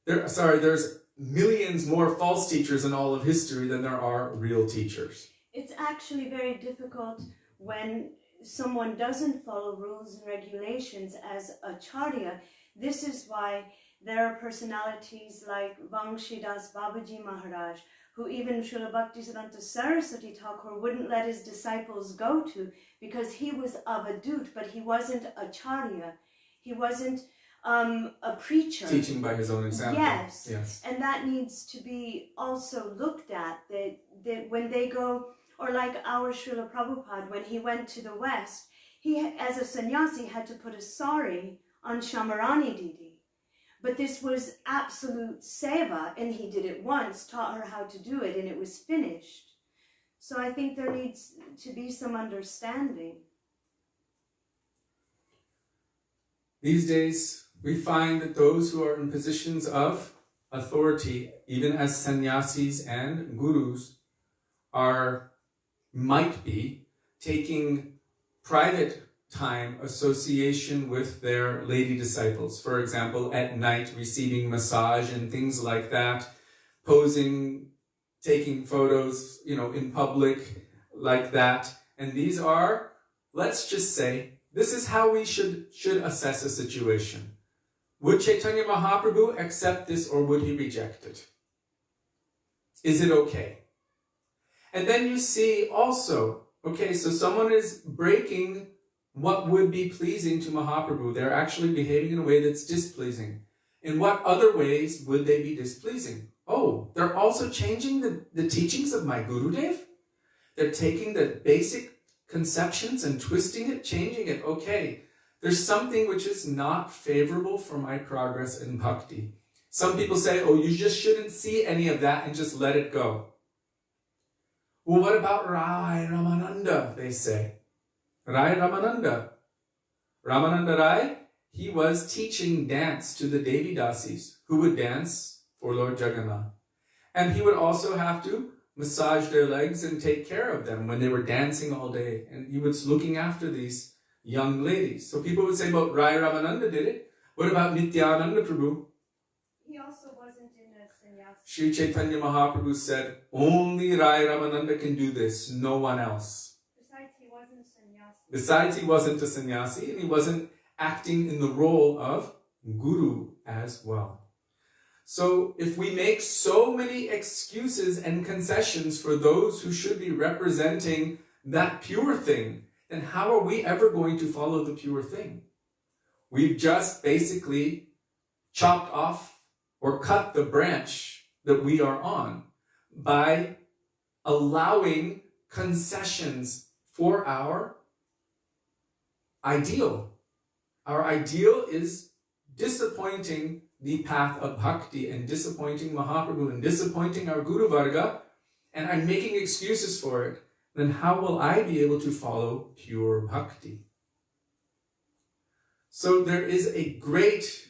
there's millions more false teachers in all of history than there are real teachers. It's actually very difficult when someone doesn't follow rules and regulations as acharya. This is why there are personalities like Vangshidas Babaji Maharaj, who even Srila Bhaktivedanta Saraswati Thakur wouldn't let his disciples go to, because he was avadut, but he wasn't acharya. He wasn't a preacher. Teaching by his own example. Yes. And that needs to be also looked at, that when they go, or like our Srila Prabhupada, when he went to the West, he, as a sannyasi, had to put a sari on Shamarani Didi. But this was absolute seva, and he did it once, taught her how to do it, and it was finished. So I think there needs to be some understanding. These days, we find that those who are in positions of authority, even as sannyasis and gurus, might be taking private time association with their lady disciples. For example, at night receiving massage and things like that, posing, taking photos, in public like that. And these are, let's just say, this is how we should assess a situation. Would Chaitanya Mahaprabhu accept this, or would he reject it? Is it okay? And then you see also, okay, so someone is breaking what would be pleasing to Mahaprabhu. They're actually behaving in a way that's displeasing. In what other ways would they be displeasing? Oh, they're also changing the teachings of my Gurudev? They're taking the basic conceptions and twisting it, changing it. Okay, there's something which is not favorable for my progress in bhakti. Some people say, oh, you just shouldn't see any of that and just let it go. Well, what about Rai Ramananda, they say. Rai Ramananda. Ramananda Rai, he was teaching dance to the Devi Dasis, who would dance for Lord Jagannath. And he would also have to massage their legs and take care of them when they were dancing all day. And he was looking after these young ladies. So people would say about Rai Ramananda did it. What about Nityananda Prabhu? He also wasn't in a sannyasa. Sri Chaitanya Mahaprabhu said, only Rai Ramananda can do this, no one else. Besides, he wasn't a sannyasi. Besides, he wasn't a sannyasi, and he wasn't acting in the role of guru as well. So if we make so many excuses and concessions for those who should be representing that pure thing, then how are we ever going to follow the pure thing? We've just basically chopped off or cut the branch that we are on by allowing concessions for our ideal. Our ideal is disappointing the path of bhakti and disappointing Mahaprabhu and disappointing our Guru Varga, and I'm making excuses for it. Then how will I be able to follow pure bhakti? So there is a great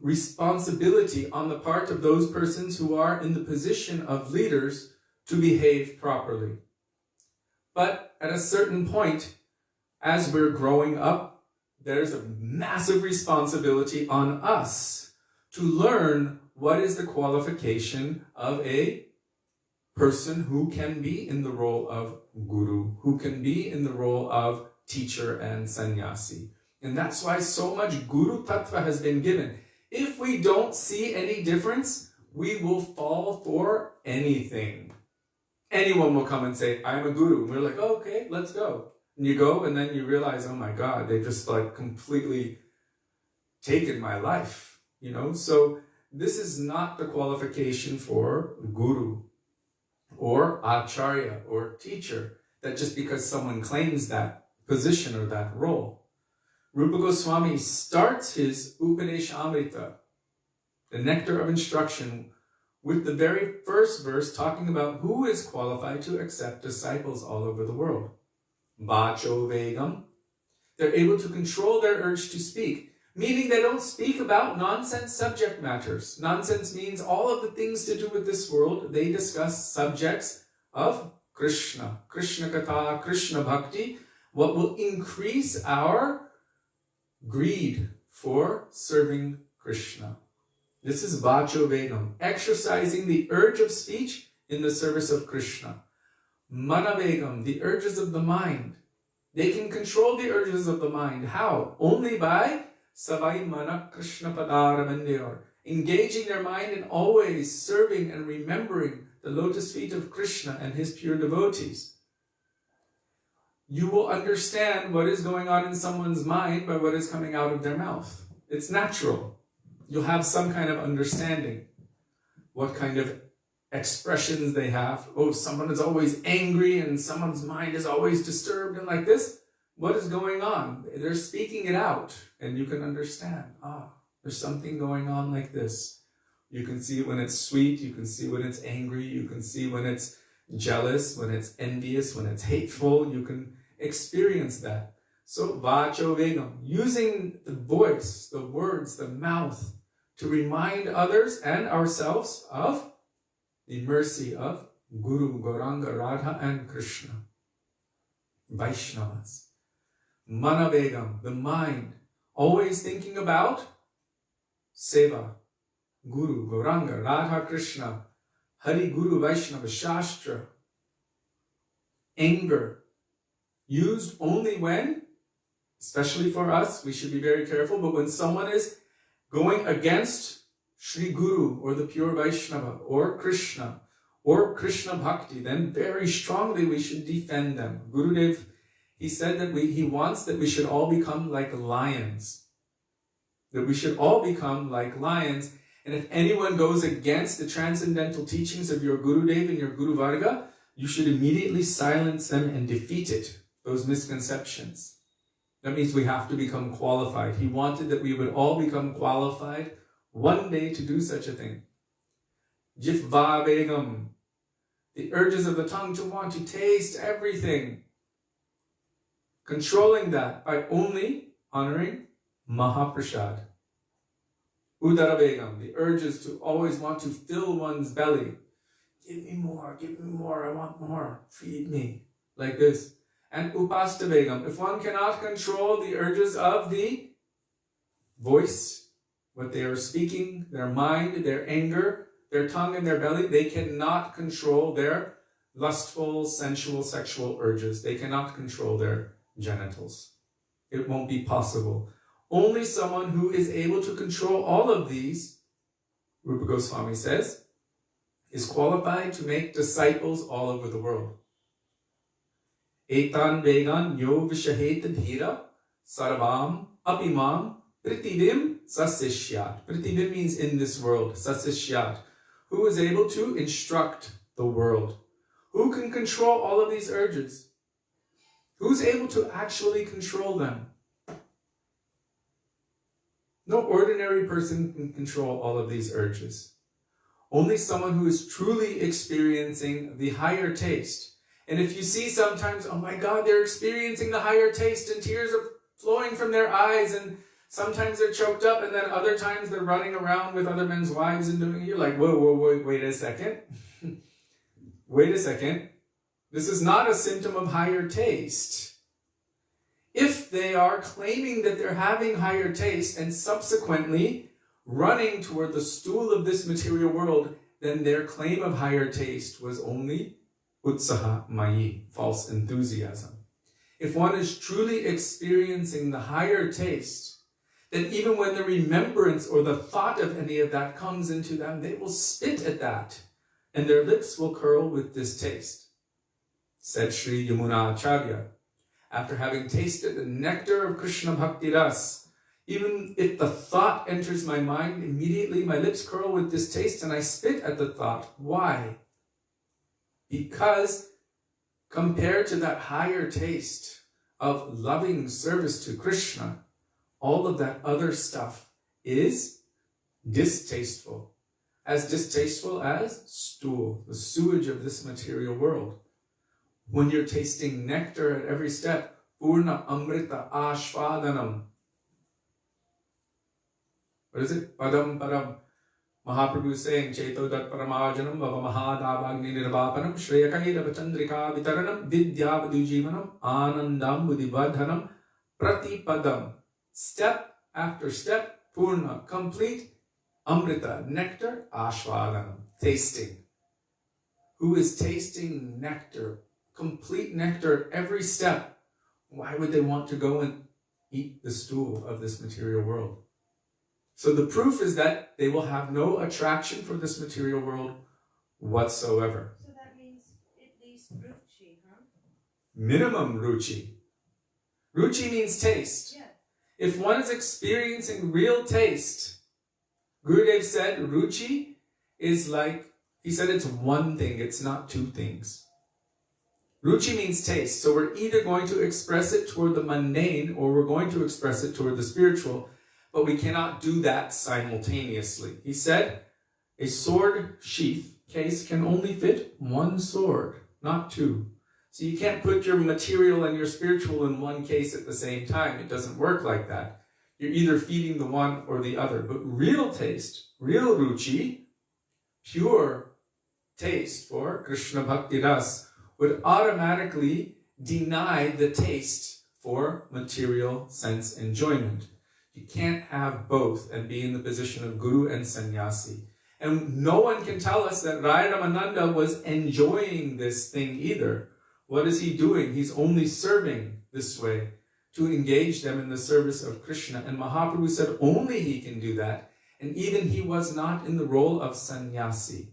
responsibility on the part of those persons who are in the position of leaders to behave properly. But at a certain point, as we're growing up, there's a massive responsibility on us to learn what is the qualification of a person who can be in the role of guru, who can be in the role of teacher and sannyasi. And that's why so much Guru Tattva has been given. If we don't see any difference, we will fall for anything. Anyone will come and say, I'm a guru. And we're like, oh, okay, let's go. And you go, and then you realize, oh my God, they just like completely taken my life, So this is not the qualification for guru or acharya or teacher, that just because someone claims that position or that role. Rupa Goswami starts his Upaneshāmrita, the nectar of instruction, with the very first verse talking about who is qualified to accept disciples all over the world. Vacho Vegam. They're able to control their urge to speak, Meaning they don't speak about nonsense subject matters. Nonsense means all of the things to do with this world. They discuss subjects of Krishna, Krishna Katha, Krishna Bhakti, what will increase our greed for serving Krishna. This is Vacho Vegam, exercising the urge of speech in the service of Krishna. Mana Vegam, the urges of the mind. They can control the urges of the mind. How? Only by Savai Mana Krishna Padara Mandir, engaging their mind in always serving and remembering the lotus feet of Krishna and his pure devotees. You will understand what is going on in someone's mind by what is coming out of their mouth. It's natural. You'll have some kind of understanding. What kind of expressions they have. Oh, someone is always angry and someone's mind is always disturbed and like this. What is going on? They're speaking it out and you can understand. There's something going on like this. You can see when it's sweet, you can see when it's angry, you can see when it's jealous, when it's envious, when it's hateful. You can experience that. So, Vacho Vegam, using the voice, the words, the mouth to remind others and ourselves of the mercy of Guru, Gauranga, Radha and Krishna. Vaishnavas. Mana Vegam, the mind, always thinking about Seva, Guru, Gauranga, Radha, Krishna, Hari, Guru, Vaishnava, Shastra. Anger, used only when, especially for us, we should be very careful, but when someone is going against Sri Guru or the pure Vaishnava or Krishna Bhakti, then very strongly we should defend them. Gurudev, he said that he wants that we should all become like lions. That we should all become like lions. And if anyone goes against the transcendental teachings of your Gurudev and your Guru Varga, you should immediately silence them and defeat it, those misconceptions. That means we have to become qualified. He wanted that we would all become qualified one day to do such a thing. Jifva Begam, the urges of the tongue to want to taste everything. Controlling that by only honoring Mahaprasad. Udara Begam, the urges to always want to fill one's belly. Give me more, I want more, feed me. Like this. And Upasta Begam, if one cannot control the urges of the voice, what they are speaking, their mind, their anger, their tongue and their belly, they cannot control their lustful, sensual, sexual urges. They cannot control their genitals. It won't be possible. Only someone who is able to control all of these, Rupa Goswami says, is qualified to make disciples all over the world. Etan vegan yo vishaheta dhira sarvam apimam pritibim sasishyat. Pritibim means in this world, sasishyat. Who is able to instruct the world? Who can control all of these urges? Who's able to actually control them? No ordinary person can control all of these urges. Only someone who is truly experiencing the higher taste. And if you see sometimes, oh my God, they're experiencing the higher taste and tears are flowing from their eyes and sometimes they're choked up and then other times they're running around with other men's wives and doing it. You're like, whoa, wait a second. Wait a second. This is not a symptom of higher taste. If they are claiming that they're having higher taste and subsequently running toward the stool of this material world, then their claim of higher taste was only utsaha mayi, false enthusiasm. If one is truly experiencing the higher taste, then even when the remembrance or the thought of any of that comes into them, they will spit at that, and their lips will curl with distaste. Said Sri Yamuna Acharya, after having tasted the nectar of Krishna Bhakti Ras, even if the thought enters my mind, immediately my lips curl with distaste and I spit at the thought. Why? Because compared to that higher taste of loving service to Krishna, all of that other stuff is distasteful. As distasteful as stool, the sewage of this material world. When you're tasting nectar at every step, Purna Amrita Ashvadanam. What is it? Padam Param. Mahaprabhu is saying, Cheto Dat Paramajanam Bhava Mahadavagni Nirvapanam Shreyakairava Chandrika Vitaranam Vidyavadujivanam Anandam Budibadhanam Pratipadam. Step after step, Purna, complete, Amrita, nectar, Ashwadanam, tasting. Who is tasting nectar, complete nectar at every step? Why would they want to go and eat the stool of this material world? So the proof is that they will have no attraction for this material world whatsoever. So that means at least ruchi, huh? Minimum ruchi. Ruchi means taste. Yeah. If one is experiencing real taste, Gurudev said ruchi is like, he said it's one thing, it's not two things. Ruchi means taste, so we're either going to express it toward the mundane or we're going to express it toward the spiritual, but we cannot do that simultaneously. He said a sword sheath case can only fit one sword, not two. So you can't put your material and your spiritual in one case at the same time. It doesn't work like that. You're either feeding the one or the other. But real taste, real ruchi, pure taste for Krishna Bhakti Ras would automatically deny the taste for material sense enjoyment. You can't have both and be in the position of guru and sannyasi. And no one can tell us that Rai Ramananda was enjoying this thing either. What is he doing? He's only serving this way to engage them in the service of Krishna. And Mahaprabhu said only he can do that. And even he was not in the role of sannyasi.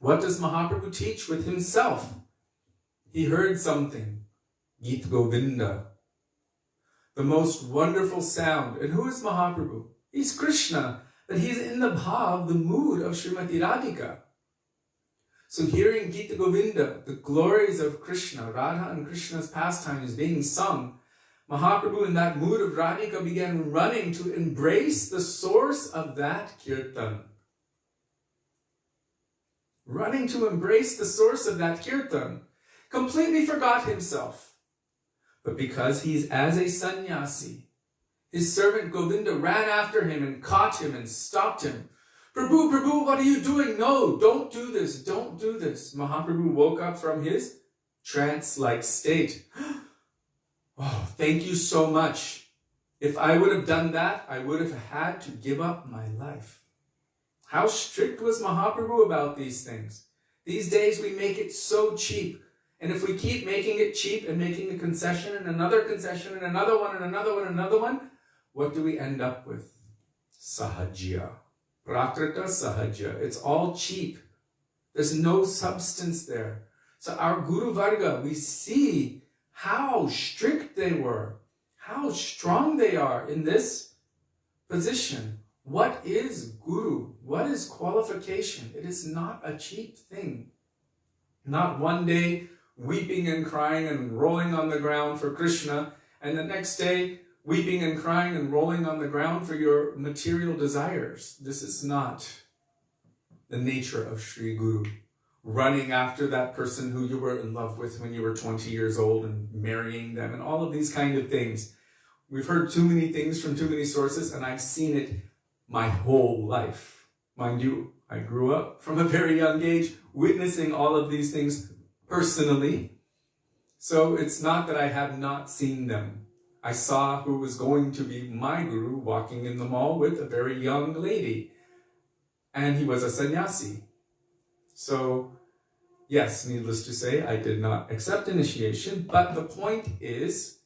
What does Mahaprabhu teach with himself? He heard something. Gita Govinda. The most wonderful sound. And who is Mahaprabhu? He's Krishna. But he's in the bhav, the mood of Srimati Radhika. So hearing Gita Govinda, the glories of Krishna, Radha and Krishna's pastimes being sung, Mahaprabhu in that mood of Radhika began running to embrace the source of that kirtan. Running to embrace the source of that kirtan. Completely forgot himself. But because he's as a sannyasi, his servant Govinda ran after him and caught him and stopped him. Prabhu, Prabhu, what are you doing? No, don't do this, don't do this. Mahaprabhu woke up from his trance-like state. Oh, thank you so much. If I would have done that, I would have had to give up my life. How strict was Mahaprabhu about these things? These days we make it so cheap. And if we keep making it cheap and making a concession and another concession and another one and another one and another one, what do we end up with? Sahajya. Prakrita Sahajya. It's all cheap. There's no substance there. So our Guru Varga, we see how strict they were, how strong they are in this position. What is Guru? What is qualification? It is not a cheap thing. Not one day weeping and crying and rolling on the ground for Krishna, and the next day weeping and crying and rolling on the ground for your material desires. This is not the nature of Sri Guru. Running after that person who you were in love with when you were 20 years old and marrying them and all of these kind of things. We've heard too many things from too many sources, and I've seen it my whole life. Mind you, I grew up from a very young age witnessing all of these things personally. So it's not that I have not seen them. I saw who was going to be my guru walking in the mall with a very young lady. And he was a sannyasi. So, yes, needless to say, I did not accept initiation. But the point is,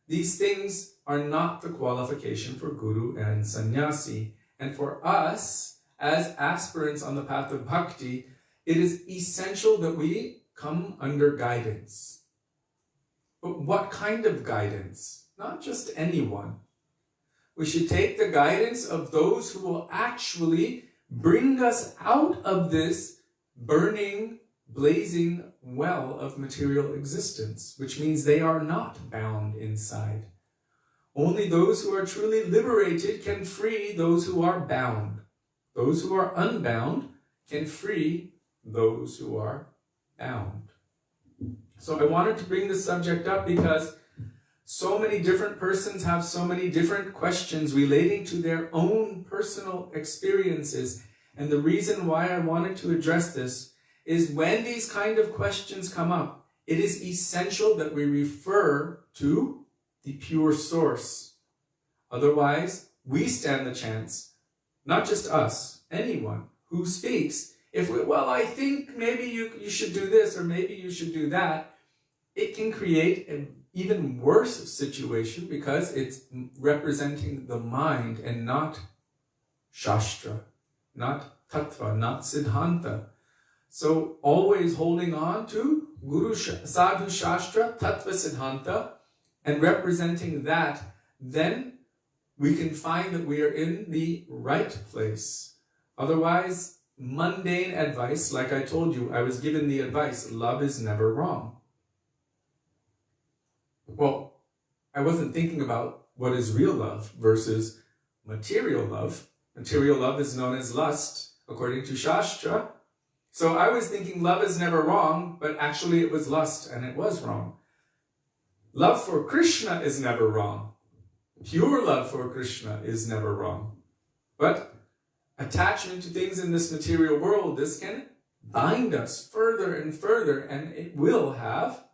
these things are not the qualification for guru and sannyasi. And for us, as aspirants on the path of bhakti, it is essential that we come under guidance. But what kind of guidance? Not just anyone. We should take the guidance of those who will actually bring us out of this burning, blazing well of material existence, which means they are not bound inside. Only those who are truly liberated can free those who are bound. Those who are unbound can free those who are bound. So I wanted to bring this subject up because So many different persons have so many different questions relating to their own personal experiences. And the reason why I wanted to address this is when these kind of questions come up, it is essential that we refer to the pure source. Otherwise, we stand the chance, not just us, anyone who speaks, if we, well, I think maybe you should do this or maybe you should do that, it can create an even worse situation because it's representing the mind and not Shastra, not Tattva, not Siddhanta. So always holding on to Guru Sadhu Shastra, Tattva Siddhanta, and representing that, then we can find that we are in the right place. Otherwise, mundane advice, like I told you, I was given the advice, love is never wrong. Well, I wasn't thinking about what is real love versus material love. Material love is known as lust, according to Shastra. So I was thinking love is never wrong, but actually it was lust and it was wrong. Love for Krishna is never wrong. Pure love for Krishna is never wrong. But attachment to things in this material world, this can bind us further and further, and it will have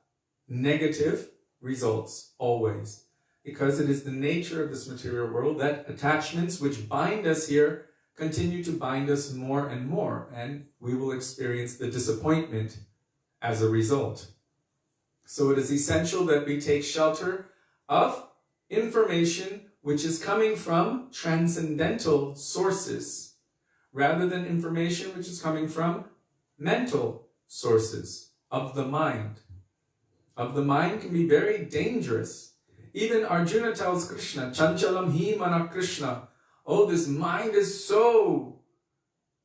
negative results always. Because it is the nature of this material world that attachments which bind us here continue to bind us more and more, and we will experience the disappointment as a result. So it is essential that we take shelter of information which is coming from transcendental sources, rather than information which is coming from mental sources of the mind. Of the mind can be very dangerous. Even Arjuna tells Krishna, Chanchalam hi mana Krishna. Oh, this mind is so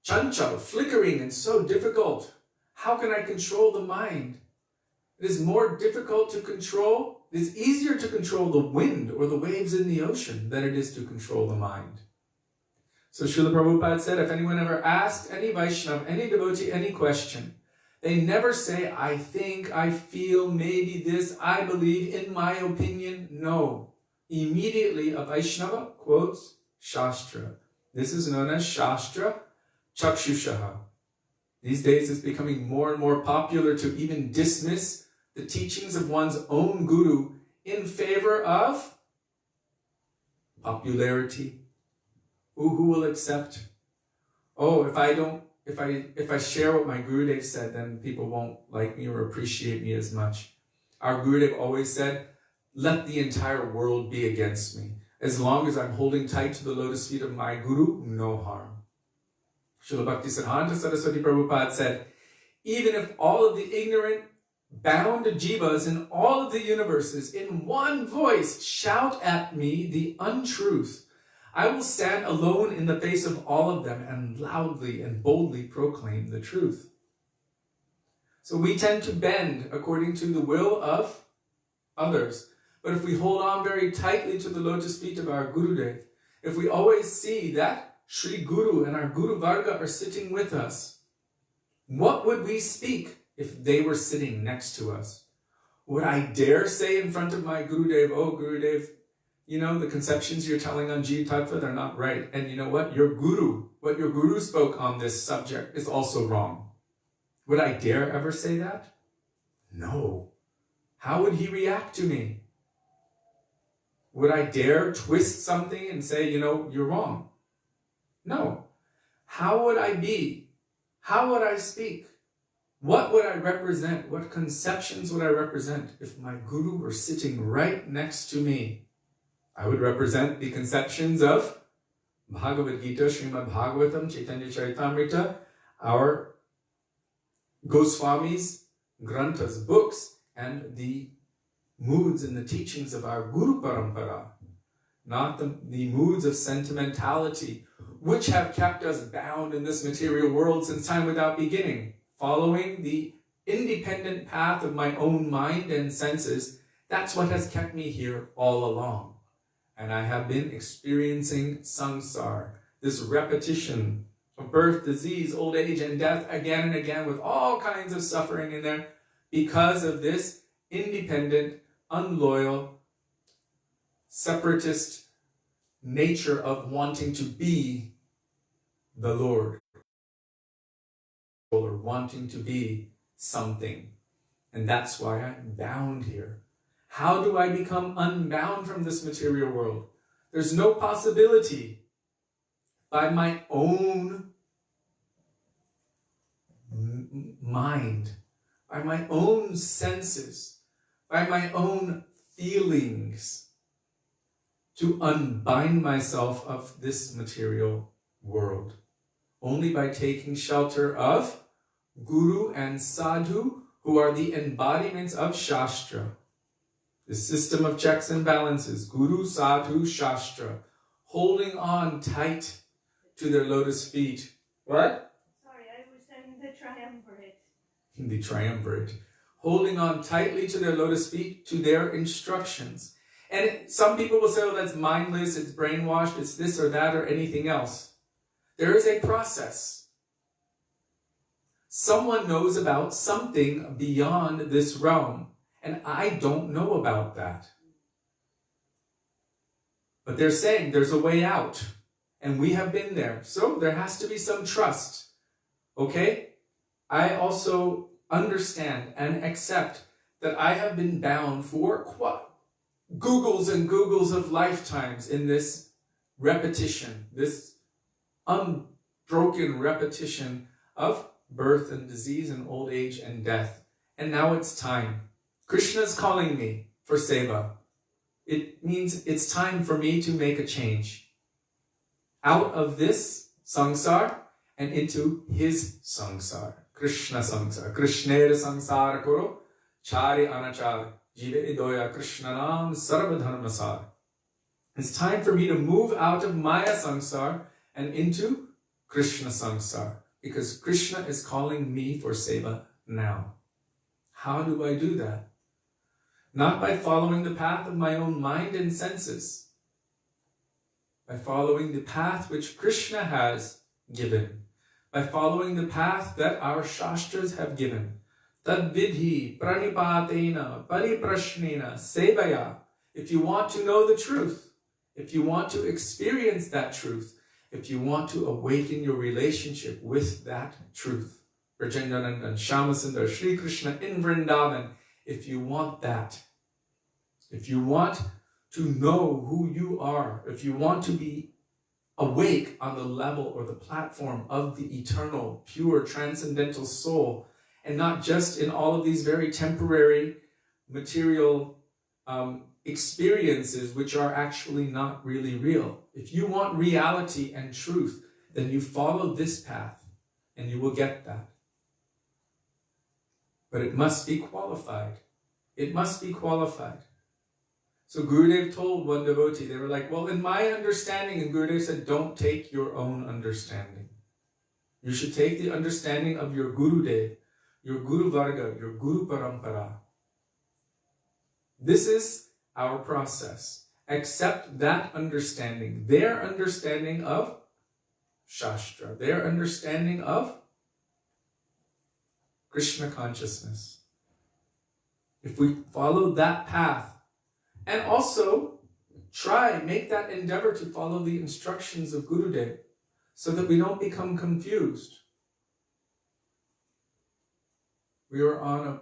chanchal, flickering, and so difficult. How can I control the mind? It is more difficult to control. It is easier to control the wind or the waves in the ocean than it is to control the mind. So Srila Prabhupada said, if anyone ever asked any Vaishnava, any devotee, any question, they never say, I think, I feel, maybe this, I believe, in my opinion. No. Immediately a Vaishnava quotes Shastra. This is known as Shastra Chakshushaha. These days it's becoming more and more popular to even dismiss the teachings of one's own guru in favor of popularity. Who will accept? Oh, if I share what my Gurudev said, then people won't like me or appreciate me as much. Our Gurudev always said, let the entire world be against me. As long as I'm holding tight to the lotus feet of my Guru, no harm. Srila Bhaktisiddhanta Saraswati Prabhupada said, even if all of the ignorant, bound jivas in all of the universes in one voice shout at me the untruth, I will stand alone in the face of all of them and loudly and boldly proclaim the truth. So we tend to bend according to the will of others. But if we hold on very tightly to the lotus feet of our Gurudev, if we always see that Sri Guru and our Guru Varga are sitting with us, what would we speak if they were sitting next to us? Would I dare say in front of my Gurudev, oh Gurudev, you know, the conceptions you're telling on Jiva Tattva, they're not right. And you know what? What your Guru spoke on this subject is also wrong. Would I dare ever say that? No. How would he react to me? Would I dare twist something and say, you know, you're wrong? No. How would I be? How would I speak? What would I represent? What conceptions would I represent if my Guru were sitting right next to me? I would represent the conceptions of Bhagavad Gita, Srimad Bhagavatam, Chaitanya Charitamrita, our Goswami's Granthas, books, and the moods and the teachings of our Guru Parampara, not the moods of sentimentality, which have kept us bound in this material world since time without beginning, following the independent path of my own mind and senses. That's what has kept me here all along. And I have been experiencing samsara, this repetition of birth, disease, old age, and death again and again with all kinds of suffering in there because of this independent, unloyal, separatist nature of wanting to be the Lord or wanting to be something. And that's why I'm bound here. How do I become unbound from this material world? There's no possibility by my own mind, by my own senses, by my own feelings, to unbind myself of this material world. Only by taking shelter of Guru and Sadhu, who are the embodiments of Shastra. The system of checks and balances, Guru, Sadhu, Shastra, holding on tight to their lotus feet. What? Sorry, I was saying the triumvirate. The triumvirate. Holding on tightly to their lotus feet, to their instructions. And some people will say, oh, that's mindless, it's brainwashed, it's this or that or anything else. There is a process. Someone knows about something beyond this realm, and I don't know about that. But they're saying there's a way out, and we have been there. So there has to be some trust. Okay? I also understand and accept that I have been bound for Googles and Googles of lifetimes in this repetition, this unbroken repetition of birth and disease and old age and death. And now it's time. Krishna's calling me for seva. It means it's time for me to make a change. Out of this sangsar and into his sangsar. Krishna sangsar. Krishnera sangsara koro. Chari anachar. Jive idoya Krishnanam sarvadharmasar. It's time for me to move out of Maya sangsar and into Krishna sangsar. Because Krishna is calling me for seva now. How do I do that? Not by following the path of my own mind and senses. By following the path which Krishna has given. By following the path that our Shastras have given. Tad vidhi pranipatena pariprashnena sevaya. If you want to know the truth, if you want to experience that truth, if you want to awaken your relationship with that truth, Brajendanandan, Shyamasundar, Sri Krishna in Vrindavan, if you want that, if you want to know who you are, if you want to be awake on the level or the platform of the eternal, pure, transcendental soul, and not just in all of these very temporary material experiences which are actually not really real. If you want reality and truth, then you follow this path and you will get that. But it must be qualified. It must be qualified. So Gurudev told one devotee, they were like, well, in my understanding, and Gurudev said, don't take your own understanding. You should take the understanding of your Gurudev, your Guru Varga, your Guru Parampara. This is our process. Accept that understanding, their understanding of Shastra, their understanding of Krishna consciousness. If we follow that path, and also make that endeavor to follow the instructions of Gurudev, so that we don't become confused. We were on a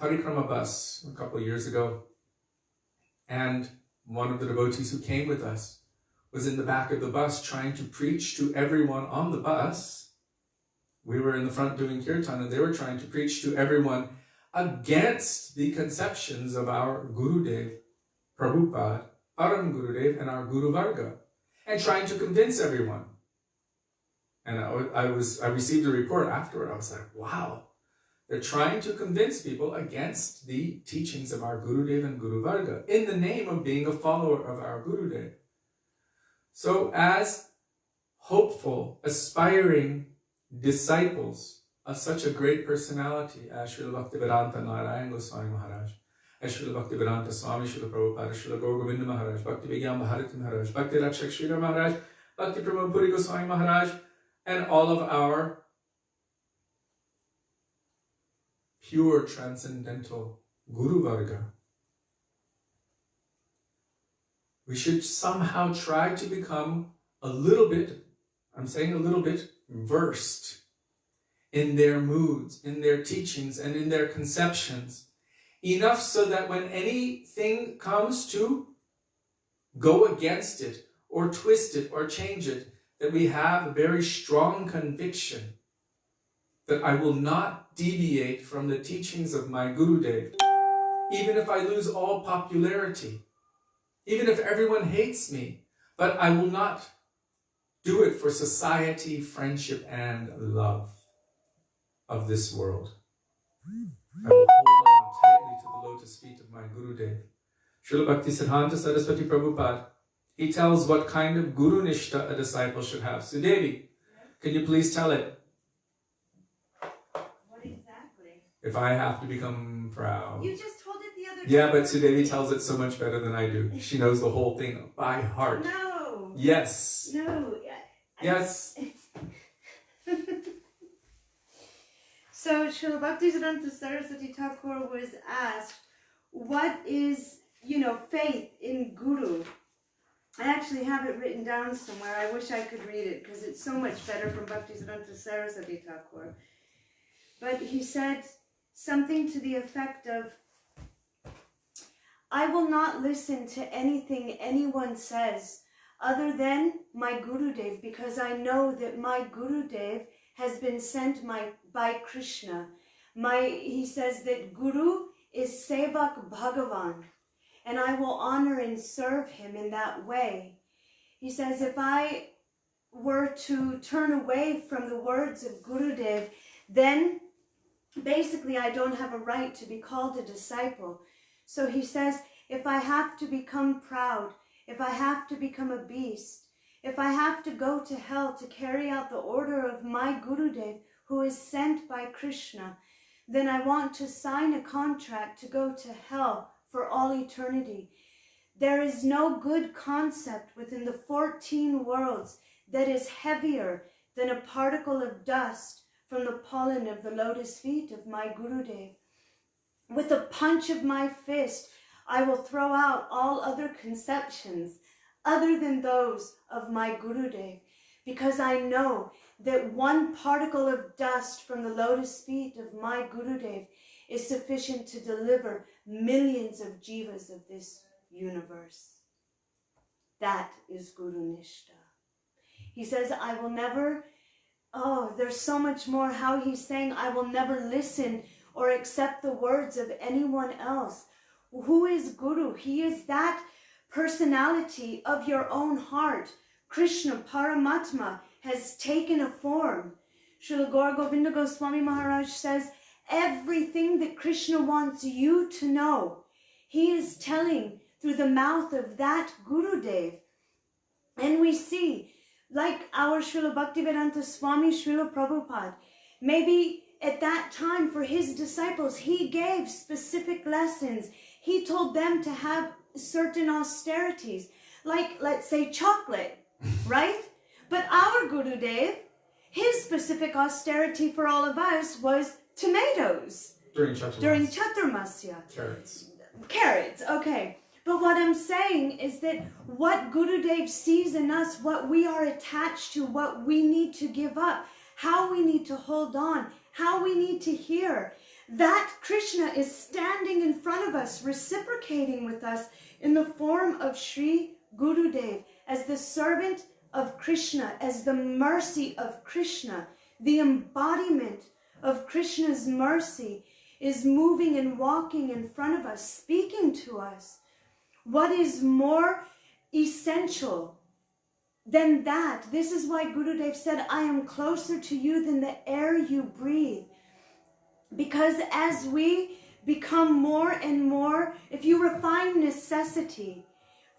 parikrama bus a couple of years ago, and one of the devotees who came with us was in the back of the bus trying to preach to everyone on the bus. We were in the front doing kirtan, and they were trying to preach to everyone against the conceptions of our Gurudev, Prabhupada, Param Gurudev, and our Guru Varga, and trying to convince everyone. And I received a report afterward. I was like, wow, they're trying to convince people against the teachings of our Gurudev and Guru Varga in the name of being a follower of our Gurudev. So as hopeful, aspiring disciples of such a great personality as Srila Bhaktivedanta Narayan Goswami Maharaj, as Srila Bhaktivedanta Swami Srila Prabhupada, Srila Govinda Maharaj, Bhaktivedanta Maharaj, Bhakti Rakshak Srila Maharaj, Bhakti Pramod Puri Goswami Maharaj, and all of our pure transcendental Guru Varga. we should somehow try to become a little bit, I'm saying a little bit, versed in their moods, in their teachings, and in their conceptions. Enough so that when anything comes to go against it, or twist it, or change it, that we have a very strong conviction that I will not deviate from the teachings of my Gurudev, even if I lose all popularity, even if everyone hates me, but I will not do it for society, friendship, and love of this world. I will hold on tightly to the lotus feet of my Gurudev. Srila Bhaktisiddhanta Saraswati Prabhupada, he tells what kind of Guru Nishta a disciple should have. Sudevi, can you please tell it? What exactly? If I have to become proud. You just told it the other time. Yeah, but Sudevi tells it so much better than I do. She knows the whole thing by heart. No. Yes. No. Yes. So Srila Bhaktisiddhanta Saraswati Thakur was asked, what is, faith in Guru? I actually have it written down somewhere. I wish I could read it because it's so much better from Bhaktisiddhanta Saraswati Thakur. But he said something to the effect of, I will not listen to anything anyone says other than my Gurudev, because I know that my Gurudev has been sent by Krishna. He says that Guru is Sevak Bhagavan, and I will honor and serve him in that way. He says if I were to turn away from the words of Gurudev, then basically I don't have a right to be called a disciple. So he says, if I have to become proud, if I have to become a beast, if I have to go to hell to carry out the order of my Gurudev, who is sent by Krishna, then I want to sign a contract to go to hell for all eternity. There is no good concept within the 14 worlds that is heavier than a particle of dust from the pollen of the lotus feet of my Gurudev. With a punch of my fist, I will throw out all other conceptions other than those of my Gurudev, because I know that one particle of dust from the lotus feet of my Gurudev is sufficient to deliver millions of jivas of this universe. That is Guru Nishta. He says, I will never, there's so much more how he's saying, I will never listen or accept the words of anyone else. Who is Guru? He is that personality of your own heart. Krishna, Paramatma, has taken a form. Srila Gaura Govinda Goswami Maharaj says, everything that Krishna wants you to know, he is telling through the mouth of that Gurudev. And we see, like our Srila Bhaktivedanta Swami Srila Prabhupada, maybe at that time for his disciples, he gave specific lessons. He told them to have certain austerities, like, let's say, chocolate, right? But our Gurudev, his specific austerity for all of us was tomatoes. During Chaturmasya. Carrots, okay. But what I'm saying is that what Gurudev sees in us, what we are attached to, what we need to give up, how we need to hold on, how we need to hear, that Krishna is standing in front of us, reciprocating with us in the form of Sri Gurudev, as the servant of Krishna, as the mercy of Krishna. The embodiment of Krishna's mercy is moving and walking in front of us, speaking to us. What is more essential than that? This is why Gurudev said, I am closer to you than the air you breathe. Because as we become more and more, if you refine necessity,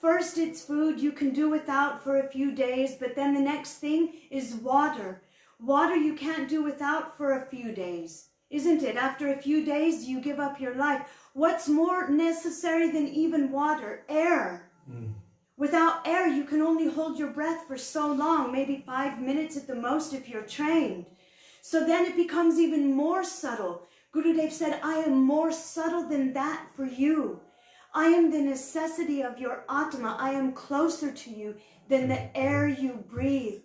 first it's food you can do without for a few days, but then the next thing is water. Water you can't do without for a few days, isn't it? After a few days, you give up your life. What's more necessary than even water? Air. Without air, you can only hold your breath for so long, maybe 5 minutes at the most if you're trained. So then it becomes even more subtle. Gurudev said, I am more subtle than that for you. I am the necessity of your Atma. I am closer to you than the air you breathe.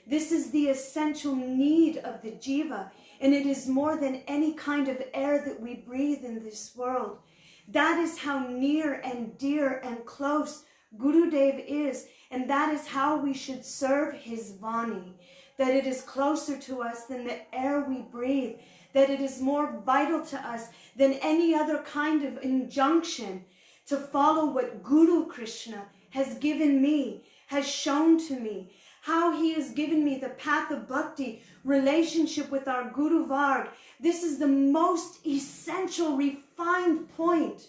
This is the essential need of the Jiva, and it is more than any kind of air that we breathe in this world. That is how near and dear and close Gurudev is, and that is how we should serve his Vani, that it is closer to us than the air we breathe, that it is more vital to us than any other kind of injunction to follow what Guru Krishna has given me, has shown to me, how he has given me the path of bhakti, relationship with our Guru Varg. This is the most essential, refined point.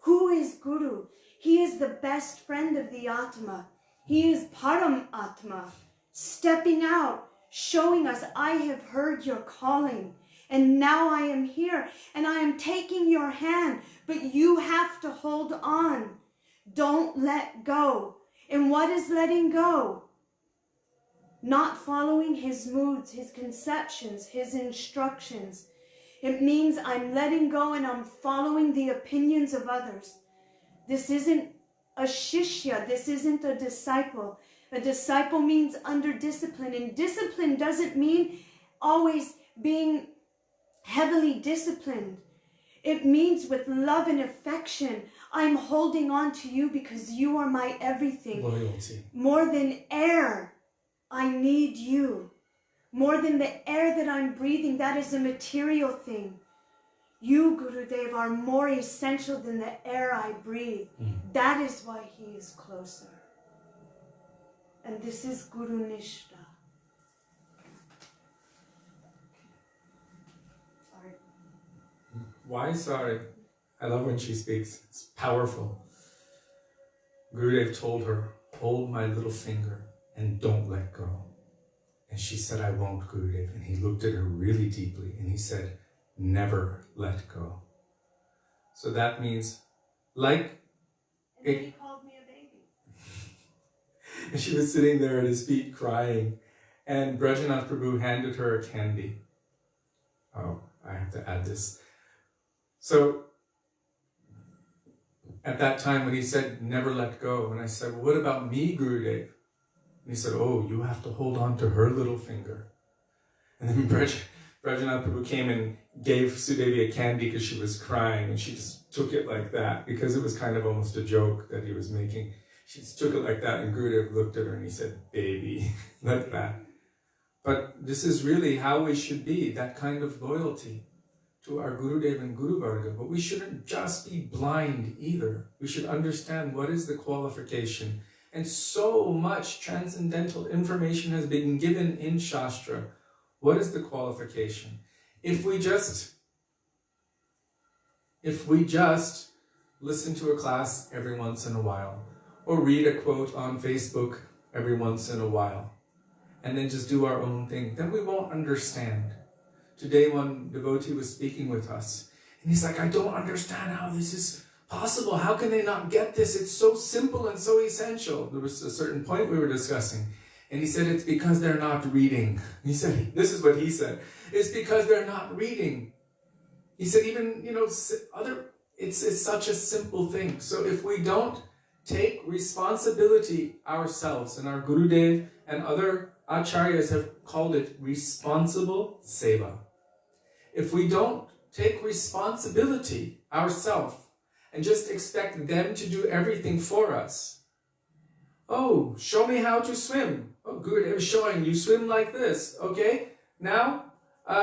Who is Guru? He is the best friend of the Atma. He is Param Atma, stepping out, showing us, I have heard your calling, and now I am here, and I am taking your hand, but you have to hold on. Don't let go. And what is letting go? Not following his moods, his conceptions, his instructions. It means I'm letting go and I'm following the opinions of others. This isn't a shishya. This isn't a disciple. A disciple means under discipline. And discipline doesn't mean always being heavily disciplined. It means with love and affection. I'm holding on to you because you are my everything. Loyalty. More than air, I need you. More than the air that I'm breathing, that is a material thing. You, Gurudev, are more essential than the air I breathe. That is why he is closer. And this is Guru Nishta. Sorry. Why sorry? I love when she speaks. It's powerful. Gurudev told her, hold my little finger and don't let go. And she said, I won't, Gurudev. And he looked at her really deeply and he said, never let go. So that means, like... And then he called me a baby. And she was sitting there at his feet crying. And Brajanath Prabhu handed her a candy. Oh, I have to add this. So, at that time when he said, never let go, and I said, well, what about me, Gurudev? And he said, oh, you have to hold on to her little finger. And then Brajanath Prabhu came and gave Sudevi a candy because she was crying, and she just took it like that because it was kind of almost a joke that he was making. She just took it like that, and Gurudev looked at her and he said, baby, like that. But this is really how we should be, that kind of loyalty to our Gurudev and Guru Varga. But we shouldn't just be blind either. We should understand what is the qualification. And so much transcendental information has been given in Shastra. What is the qualification? If we just listen to a class every once in a while, or read a quote on Facebook every once in a while, and then just do our own thing, then we won't understand. Today one devotee was speaking with us, and he's like, I don't understand how this is possible. How can they not get this? It's so simple and so essential. There was a certain point we were discussing, and he said, it's because they're not reading. He said, this is what he said, it's because they're not reading. He said, even, it's such a simple thing. So if we don't take responsibility ourselves, and our Gurudev and other acharyas have called it responsible seva. If we don't take responsibility ourselves and just expect them to do everything for us. Oh, show me how to swim. Oh, Gurudev is showing you swim like this. Okay, now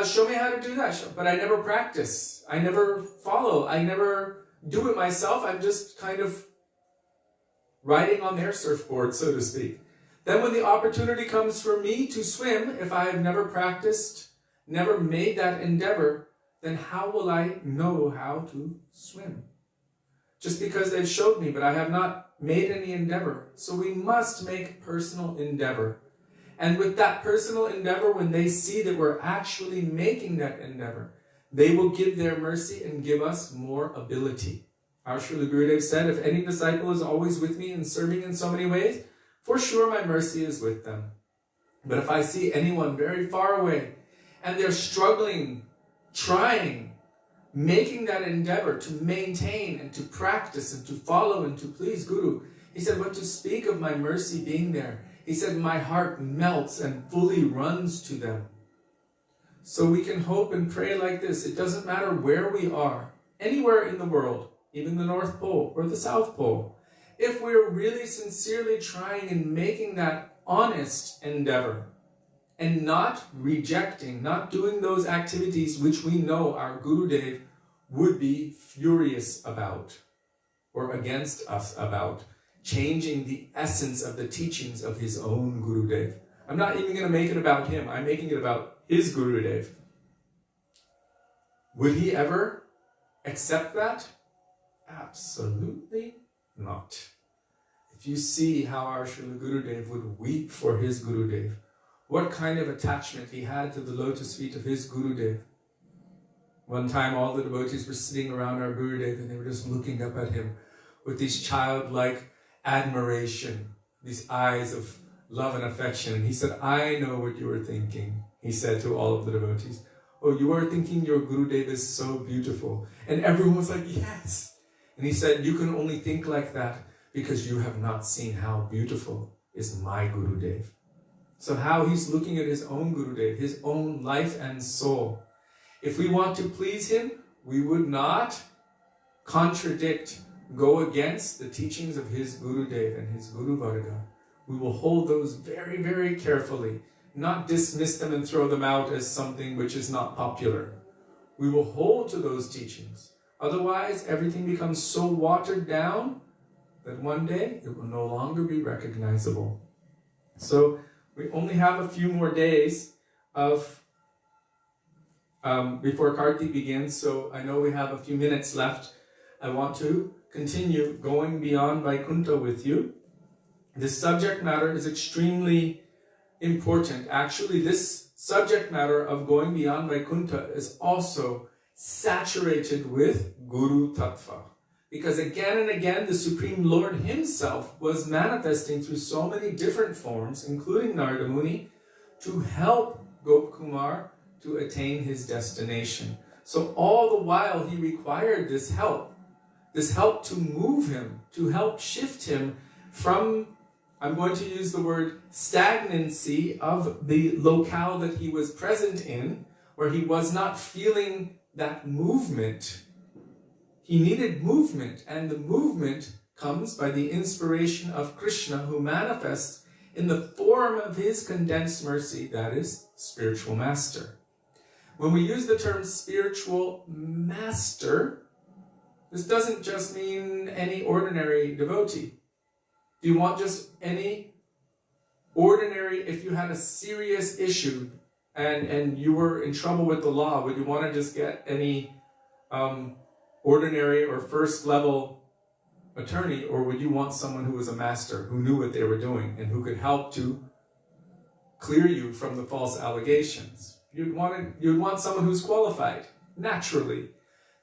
show me how to do that. But I never practice. I never follow. I never do it myself. I'm just kind of riding on their surfboard, so to speak. Then when the opportunity comes for me to swim, if I have never practiced, never made that endeavor, then how will I know how to swim? Just because they've showed me, but I have not made any endeavor. So we must make personal endeavor. And with that personal endeavor, when they see that we're actually making that endeavor, they will give their mercy and give us more ability. Our Srila Gurudev said, if any disciple is always with me and serving in so many ways, for sure my mercy is with them. But if I see anyone very far away and they're struggling, trying, making that endeavor to maintain and to practice and to follow and to please Guru. He said, but to speak of my mercy being there, he said, my heart melts and fully runs to them. So we can hope and pray like this. It doesn't matter where we are, anywhere in the world, even the North Pole or the South Pole. If we're really sincerely trying and making that honest endeavor and not rejecting, not doing those activities which we know our Gurudev would be furious about or against us about, changing the essence of the teachings of his own Gurudev. I'm not even going to make it about him. I'm making it about his Gurudev. Would he ever accept that? Absolutely not. If you see how our Srila Gurudev would weep for his Gurudev, what kind of attachment he had to the lotus feet of his Gurudev. One time all the devotees were sitting around our Gurudev and they were just looking up at him with this childlike admiration, these eyes of love and affection. And he said, I know what you were thinking, he said to all of the devotees. Oh, you are thinking your Gurudev is so beautiful. And everyone was like, yes. And he said, you can only think like that because you have not seen how beautiful is my Gurudev. So how he's looking at his own Gurudev, his own life and soul. If we want to please him, we would not contradict, go against the teachings of his Gurudev and his Guru Varga. We will hold those very, very carefully, not dismiss them and throw them out as something which is not popular. We will hold to those teachings. Otherwise, everything becomes so watered down that one day it will no longer be recognizable. So we only have a few more days of before Kartik begins, so I know we have a few minutes left. I want to continue going beyond Vaikuntha with you. This subject matter is extremely important. Actually, this subject matter of going beyond Vaikuntha is also saturated with Guru Tattva. Because again and again, the Supreme Lord himself was manifesting through so many different forms, including Narada Muni, to help Gopkumar to attain his destination. So all the while he required this help to move him, to help shift him from, I'm going to use the word stagnancy of the locale that he was present in, where he was not feeling that movement. He needed movement, and the movement comes by the inspiration of Krishna, who manifests in the form of his condensed mercy, that is, spiritual master. When we use the term spiritual master, this doesn't just mean any ordinary devotee. Do you want just any ordinary, if you had a serious issue and you were in trouble with the law, would you want to just get any ordinary or first level attorney, or would you want someone who was a master, who knew what they were doing and who could help to clear you from the false allegations? You'd want someone who's qualified, naturally.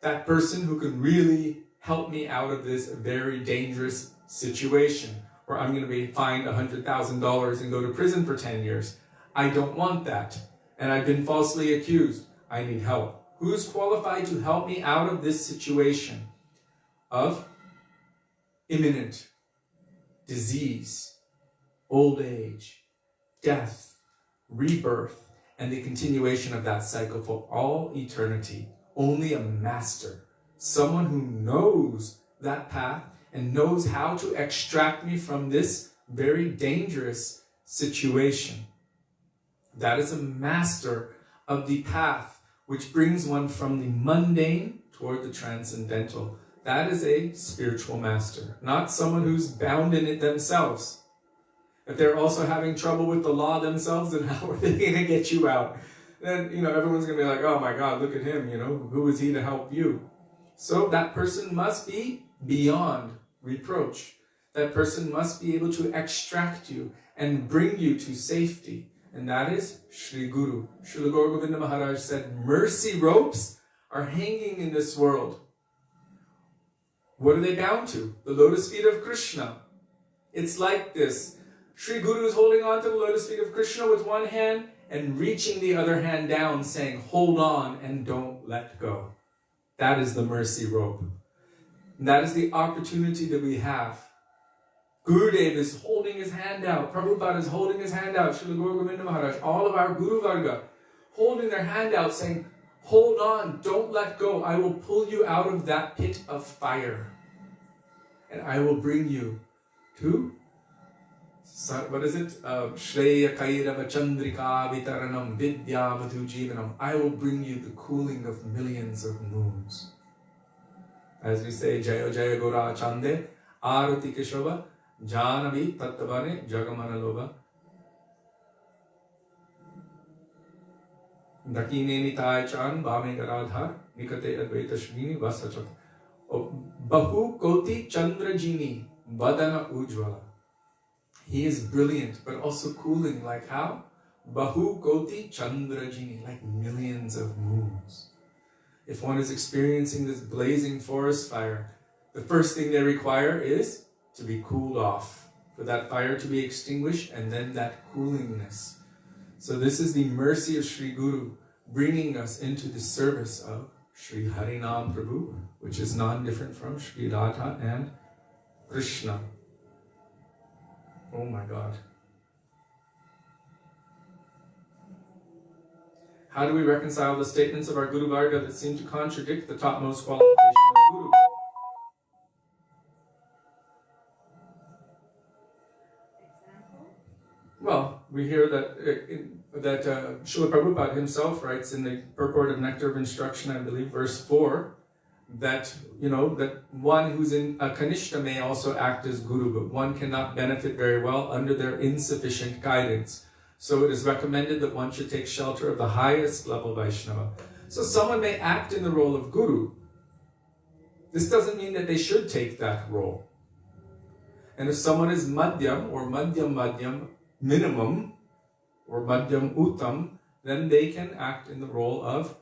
That person who can really help me out of this very dangerous situation, where I'm going to be fined $100,000 and go to prison for 10 years. I don't want that. And I've been falsely accused. I need help. Who's qualified to help me out of this situation of imminent disease, old age, death, rebirth, and the continuation of that cycle for all eternity? Only a master, someone who knows that path and knows how to extract me from this very dangerous situation. That is a master of the path which brings one from the mundane toward the transcendental. That is a spiritual master, not someone who's bound in it themselves. If they're also having trouble with the law themselves, then how are they going to get you out? Then, everyone's going to be like, oh my God, look at him, who is he to help you? So that person must be beyond reproach. That person must be able to extract you and bring you to safety. And that is Sri Guru. Srila Gurudev Maharaj said, mercy ropes are hanging in this world. What are they bound to? The lotus feet of Krishna. It's like this. Sri Guru is holding on to the lotus feet of Krishna with one hand and reaching the other hand down, saying, hold on and don't let go. That is the mercy rope. And that is the opportunity that we have. Gurudev is holding his hand out. Prabhupada is holding his hand out. Srila Gurudev Maharaj, all of our Guru Varga, holding their hand out, saying, hold on, don't let go. I will pull you out of that pit of fire. And I will bring you to, what is it? Shreya Kairava Chandrika Vitaranam Vidya Vadhu Jivanam. I will bring you the cooling of millions of moons. As we say, Jaya Jaya Gora Chande, Arati Kishova, Janavi Tattavane Jagamana Loba. Dakine Nitai Chan, Bhame Garadhar, Nikate Advaita Shrini Vasachat. Bahu Koti Chandrajini, Badana Ujvala. He is brilliant, but also cooling, like how? Bahu Koti Chandrajini, like millions of moons. If one is experiencing this blazing forest fire, the first thing they require is to be cooled off, for that fire to be extinguished, and then that coolingness. So this is the mercy of Sri Guru, bringing us into the service of Sri Harinam Prabhu, which is non-different from Sri Radha and Krishna. Oh my God. How do we reconcile the statements of our Guru Varga that seem to contradict the topmost qualification of Guru? Well, we hear that Srila Prabhupada himself writes in the Purport of Nectar of Instruction, I believe, verse 4, that, that one who's in a Kanishta may also act as Guru, but one cannot benefit very well under their insufficient guidance. So it is recommended that one should take shelter of the highest level Vaishnava. So someone may act in the role of Guru. This doesn't mean that they should take that role. And if someone is Madhyam or Madhyam minimum or Madhyam Uttam, then they can act in the role of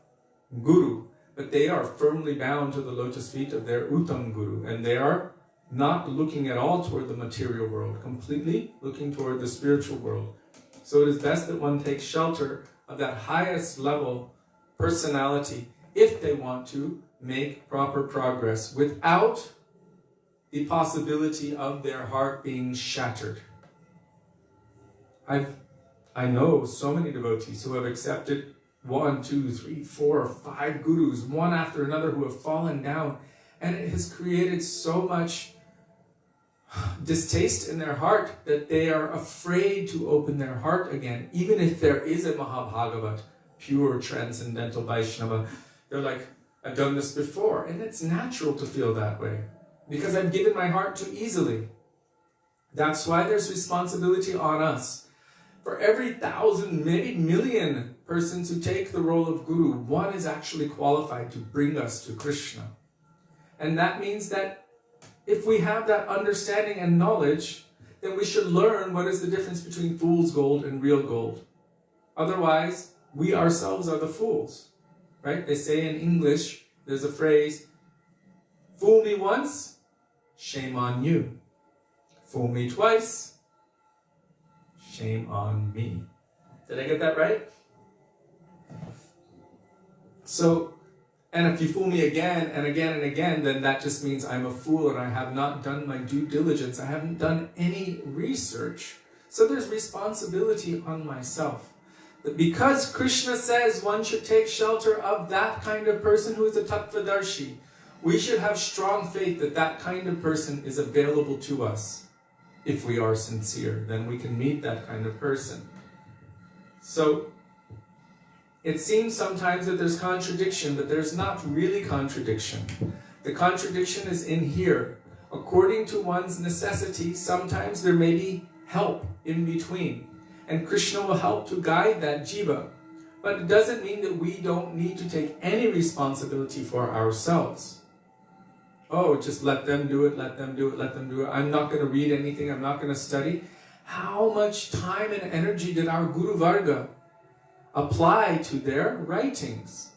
Guru. But they are firmly bound to the lotus feet of their Uttam Guru, and they are not looking at all toward the material world, completely looking toward the spiritual world. So it is best that one takes shelter of that highest level personality if they want to make proper progress without the possibility of their heart being shattered. I know so many devotees who have accepted 1, 2, 3, 4, 5 gurus, one after another, who have fallen down, and it has created so much distaste in their heart that they are afraid to open their heart again. Even if there is a Mahabhagavat, pure transcendental Vaishnava, they're like, I've done this before, and it's natural to feel that way because I've given my heart too easily. That's why there's responsibility on us. For every 1,000, maybe million persons who take the role of Guru, one is actually qualified to bring us to Krishna. And that means that if we have that understanding and knowledge, then we should learn what is the difference between fool's gold and real gold. Otherwise, we ourselves are the fools, right? They say in English, there's a phrase, fool me once, shame on you. Fool me twice, shame on me. Did I get that right? So, and if you fool me again and again and again, then that just means I'm a fool and I have not done my due diligence. I haven't done any research. So there's responsibility on myself. That because Krishna says one should take shelter of that kind of person who is a tattvadarshi, we should have strong faith that that kind of person is available to us. If we are sincere, then we can meet that kind of person. So, it seems sometimes that there's contradiction, but there's not really contradiction. The contradiction is in here. According to one's necessity, sometimes there may be help in between. And Krishna will help to guide that jiva. But it doesn't mean that we don't need to take any responsibility for ourselves. Oh, just let them do it, let them do it, let them do it. I'm not going to read anything, I'm not going to study. How much time and energy did our Guru Varga apply to their writings?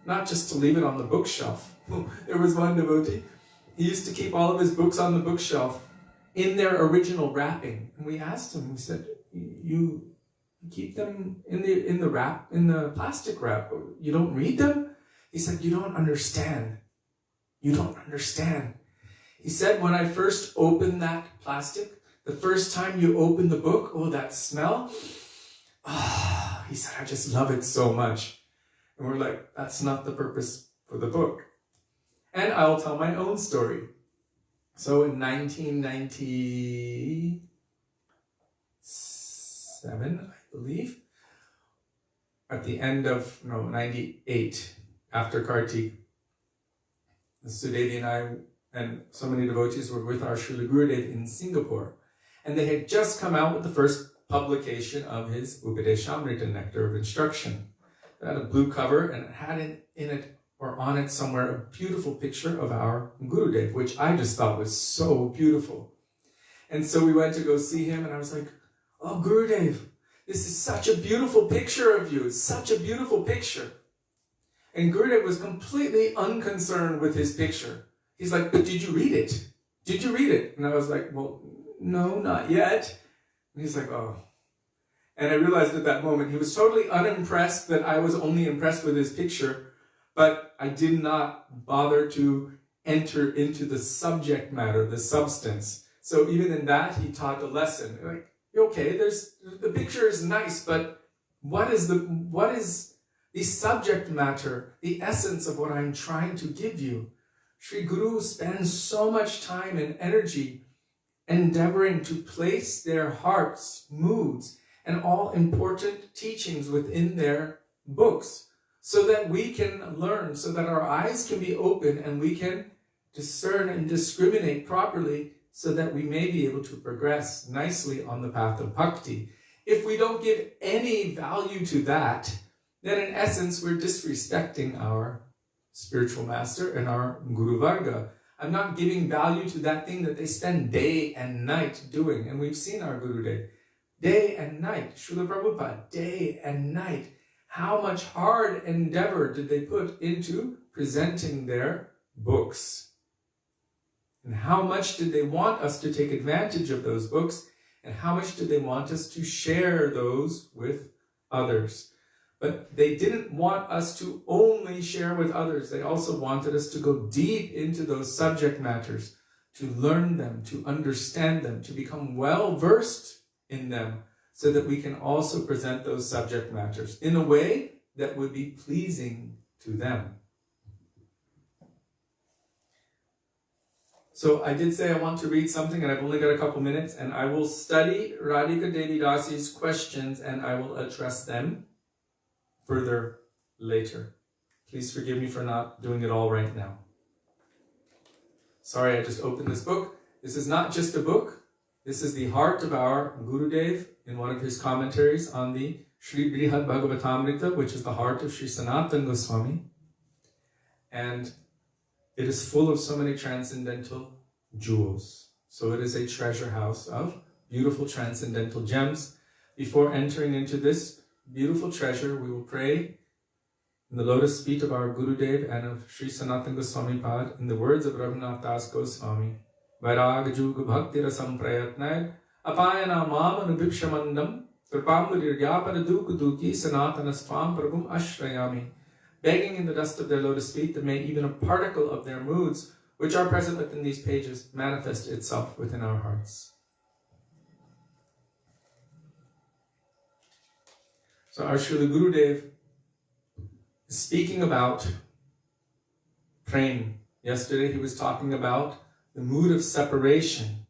Not just to leave it on the bookshelf. There was one devotee, he used to keep all of his books on the bookshelf in their original wrapping. And we asked him, we said, you keep them in the plastic wrap, you don't read them? He said, you don't understand. You don't understand. He said, when I first opened that plastic, the first time you open the book, oh, that smell. Ah, he said, I just love it so much. And we're like, that's not the purpose for the book. And I'll tell my own story. So in 1997, I believe, at the end of, 98, after Kartik, Sudevi and I and so many devotees were with our Srila Gurudev in Singapore. And they had just come out with the first publication of his Upadeshamrita, Nectar of Instruction. It had a blue cover and it had in it or on it somewhere a beautiful picture of our Gurudev, which I just thought was so beautiful. And so we went to go see him and I was like, oh, Gurudev, this is such a beautiful picture of you. It's such a beautiful picture. And Gurudev was completely unconcerned with his picture. He's like, but did you read it? Did you read it? And I was like, well, no, not yet. And he's like, oh. And I realized at that moment he was totally unimpressed that I was only impressed with his picture, but I did not bother to enter into the subject matter, the substance. So even in that, he taught a lesson. Like, okay, the picture is nice, but what is the subject matter, the essence of what I'm trying to give you? Sri Guru spends so much time and energy endeavoring to place their hearts, moods, and all important teachings within their books so that we can learn, so that our eyes can be open and we can discern and discriminate properly so that we may be able to progress nicely on the path of bhakti. If we don't give any value to that, then in essence we're disrespecting our spiritual master and our Guru Varga. I'm not giving value to that thing that they spend day and night doing. And we've seen our Gurudev. Day and night. Srila Prabhupada, day and night. How much hard endeavor did they put into presenting their books? And how much did they want us to take advantage of those books? And how much did they want us to share those with others? But they didn't want us to only share with others. They also wanted us to go deep into those subject matters, to learn them, to understand them, to become well-versed in them, so that we can also present those subject matters in a way that would be pleasing to them. So I did say I want to read something, and I've only got a couple minutes, and I will study Radhika Devi Dasi's questions, and I will address them further later. Please forgive me for not doing it all right now. Sorry, I just opened this book. This is not just a book. This is the heart of our Gurudev in one of his commentaries on the Sri Brihad Bhagavatamrita, which is the heart of Sri Sanatan Goswami. And it is full of so many transcendental jewels. So it is a treasure house of beautiful transcendental gems. Before entering into this beautiful treasure, we will pray in the lotus feet of our Gurudev and of Sri Sanatan Goswamipada in the words of Raghunath Das Goswami. Vairag Juga Bhakti Rasam Prayatnai Apayana Mamanu Bipshamandam Kripambudirgyapana Dukuduki Sanatanasvam Prabhum Ashrayami. Begging in the dust of their lotus feet that may even a particle of their moods, which are present within these pages, manifest itself within our hearts. So our Srila Gurudev is speaking about prema. Yesterday he was talking about the mood of separation,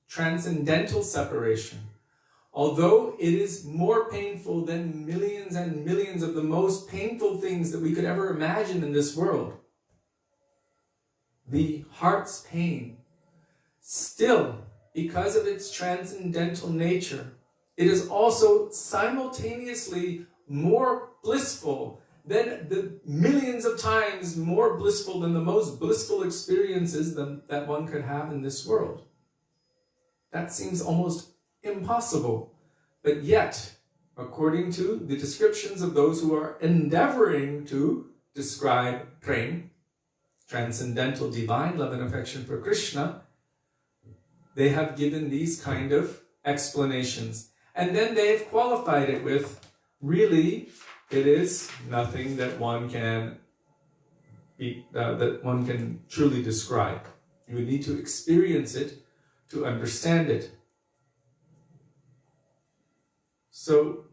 transcendental separation. Although it is more painful than millions and millions of the most painful things that we could ever imagine in this world, the heart's pain, still, because of its transcendental nature, it is also simultaneously more blissful than the millions of times more blissful than the most blissful experiences that one could have in this world. That seems almost impossible. But yet, according to the descriptions of those who are endeavoring to describe prema, transcendental divine love and affection for Krishna, they have given these kind of explanations. And then they've qualified it with, really, it is nothing that one can that one can truly describe. You would need to experience it to understand it. So,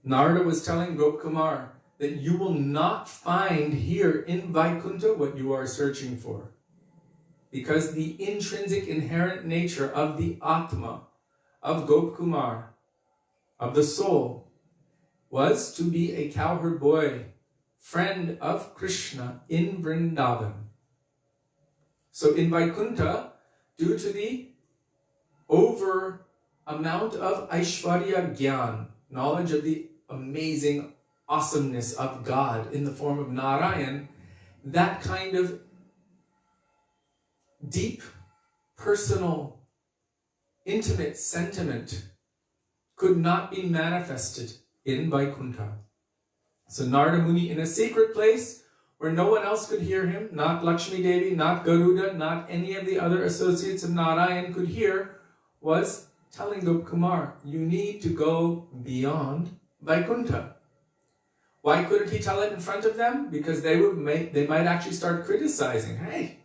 Narada was telling Gopkumar that you will not find here in Vaikuntha what you are searching for. Because the intrinsic inherent nature of the Atma, of Gopkumar, of the soul, was to be a cowherd boy, friend of Krishna in Vrindavan. So in Vaikuntha, due to the over amount of Aishwarya Gyan, knowledge of the amazing awesomeness of God in the form of Narayan, that kind of deep, personal, intimate sentiment could not be manifested in Vaikuntha. So Narada Muni, in a secret place where no one else could hear him, not Lakshmi Devi, not Garuda, not any of the other associates of Narayan could hear, was telling Gopkumar, you need to go beyond Vaikuntha. Why couldn't he tell it in front of them? Because they might actually start criticizing. Hey,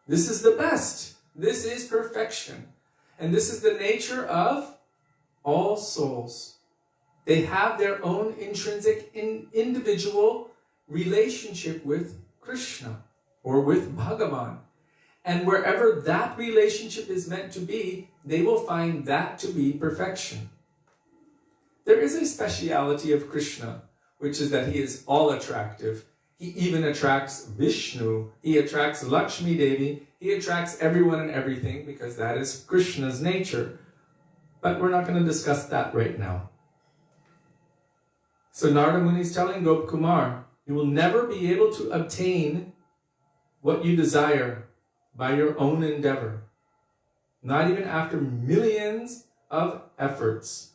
this is the best. This is perfection. And this is the nature of all souls. They have their own intrinsic, individual relationship with Krishna or with Bhagavan. And wherever that relationship is meant to be, they will find that to be perfection. There is a speciality of Krishna, which is that he is all attractive. He even attracts Vishnu. He attracts Lakshmi Devi. He attracts everyone and everything because that is Krishna's nature. But we're not going to discuss that right now. So Narada Muni is telling Gopkumar, you will never be able to obtain what you desire by your own endeavor. Not even after millions of efforts.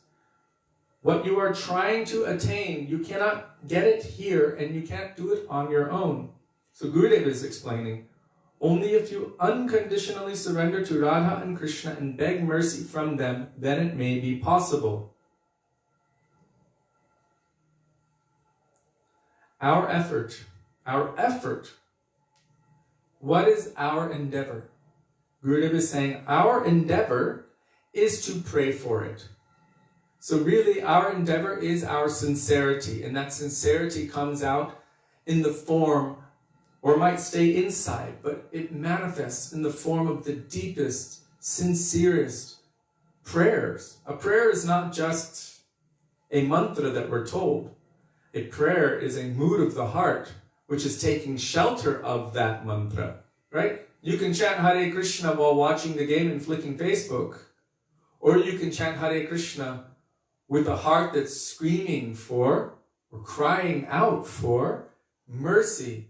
What you are trying to attain, you cannot get it here and you can't do it on your own. So Gurudeva is explaining, only if you unconditionally surrender to Radha and Krishna and beg mercy from them, then it may be possible. Our effort, what is our endeavor? Gurudeva is saying our endeavor is to pray for it. So really our endeavor is our sincerity, and that sincerity comes out in the form, or might stay inside, but it manifests in the form of the deepest, sincerest prayers. A prayer is not just a mantra that we're told. A prayer is a mood of the heart, which is taking shelter of that mantra, right? You can chant Hare Krishna while watching the game and flicking Facebook, or you can chant Hare Krishna with a heart that's screaming for, or crying out for, mercy.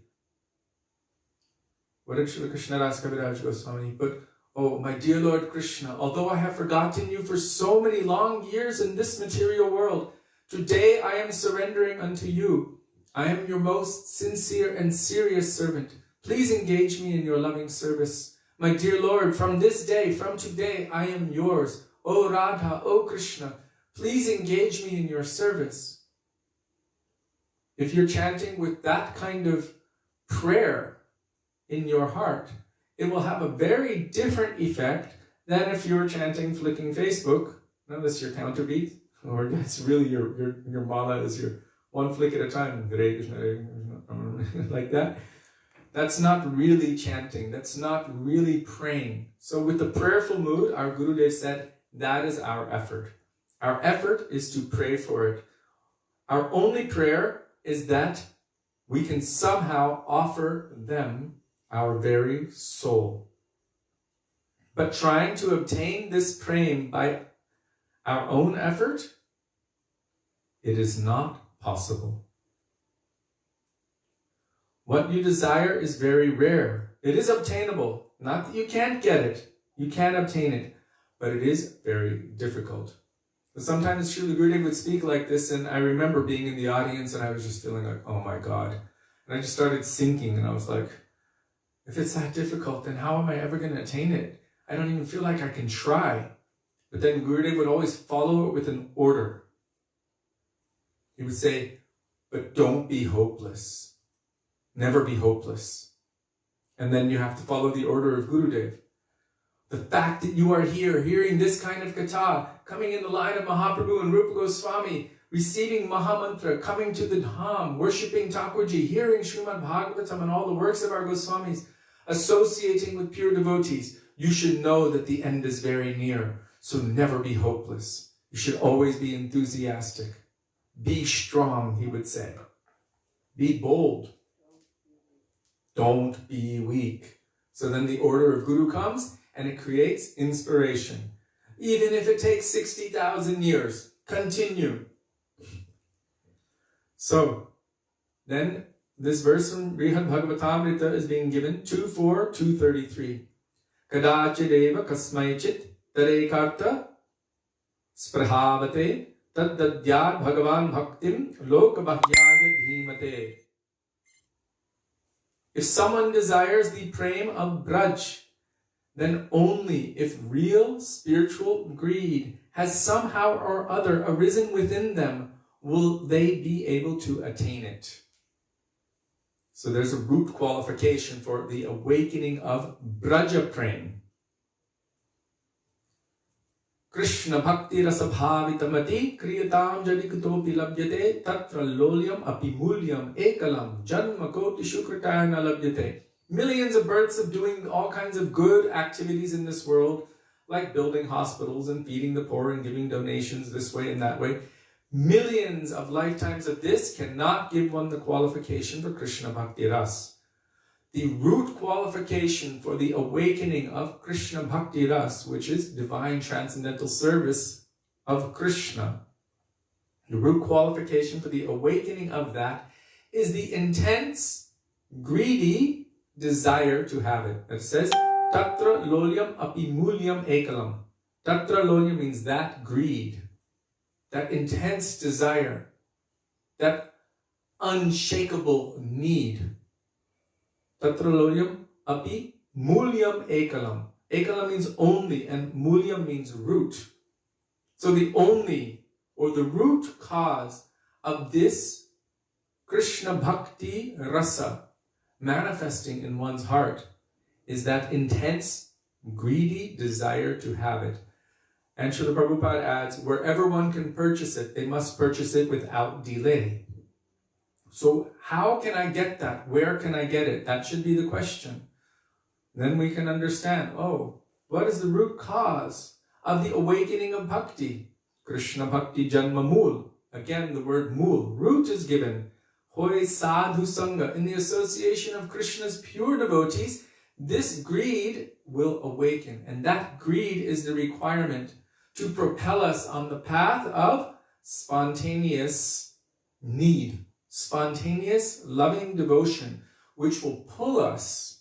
What did Srila Krishna Das Kaviraj Goswami put? Oh, my dear Lord Krishna, although I have forgotten you for so many long years in this material world, today I am surrendering unto you. I am your most sincere and serious servant. Please engage me in your loving service. My dear Lord, from this day, from today, I am yours. O Radha, O Krishna, please engage me in your service. If you're chanting with that kind of prayer in your heart, it will have a very different effect than if you're chanting flicking Facebook, unless your counterbeat, or that's really your mala is your one flick at a time, like that. That's not really chanting. That's not really praying. So with the prayerful mood, our Gurudev said, that is our effort. Our effort is to pray for it. Our only prayer is that we can somehow offer them our very soul. But trying to obtain this praying by our own effort, it is not possible. What you desire is very rare. It is obtainable. Not that you can't get it. You can obtain it. But it is very difficult. Sometimes Srila Gurudev would speak like this, and I remember being in the audience and I was just feeling like, oh my God. And I just started sinking, and I was like, If it's that difficult, then how am I ever going to attain it? I don't even feel like I can try. But then Gurudev would always follow it with an order. He would say, but don't be hopeless. Never be hopeless. And then you have to follow the order of Gurudev. The fact that you are here, hearing this kind of katha, coming in the line of Mahaprabhu and Rupa Goswami, receiving Mahamantra, coming to the Dham, worshipping Thakurji, hearing Srimad Bhagavatam and all the works of our Goswamis, associating with pure devotees, you should know that the end is very near. So never be hopeless. You should always be enthusiastic. Be strong, he would say. Be bold. Don't be weak. So then the order of Guru comes and it creates inspiration. Even if it takes 60,000 years, continue. So then this verse from Brihad Bhagavatamrita is being given 2:4-2:33. Kadachideva kasmaichit tarekarta sprahavate taddadyad bhagavan bhaktim lokabhahyaya dhimate. If someone desires the prem of Braj, then only if real spiritual greed has somehow or other arisen within them will they be able to attain it. So there's a root qualification for the awakening of Braja Prem. Krishna bhakti rasa bhavitamati kriyatam jadikutopi labhyate tatra lolyam apimulyam ekalam janma koti shukratayana labhyate. Millions of births of doing all kinds of good activities in this world, like building hospitals and feeding the poor and giving donations this way and that way. Millions of lifetimes of this cannot give one the qualification for Krishna Bhakti Ras. The root qualification for the awakening of Krishna Bhakti Ras, which is divine transcendental service of Krishna, the root qualification for the awakening of that is the intense, greedy desire to have it. It says, Tatra lolyam apimulyam ekalam. Tatra lolyam means that greed. That intense desire, that unshakable need. Tatra lolyam api mulyam ekalam. Ekalam means only and mulyam means root. So the only or the root cause of this Krishna Bhakti Rasa manifesting in one's heart is that intense, greedy desire to have it. And Srila Prabhupada adds, wherever one can purchase it, they must purchase it without delay. So how can I get that? Where can I get it? That should be the question. Then we can understand, oh, what is the root cause of the awakening of bhakti? Krishna Bhakti Janma Mool. Again, the word mool. Root is given. Hoy sadhu sangha. In the association of Krishna's pure devotees, this greed will awaken. And that greed is the requirement to propel us on the path of spontaneous need, spontaneous loving devotion, which will pull us,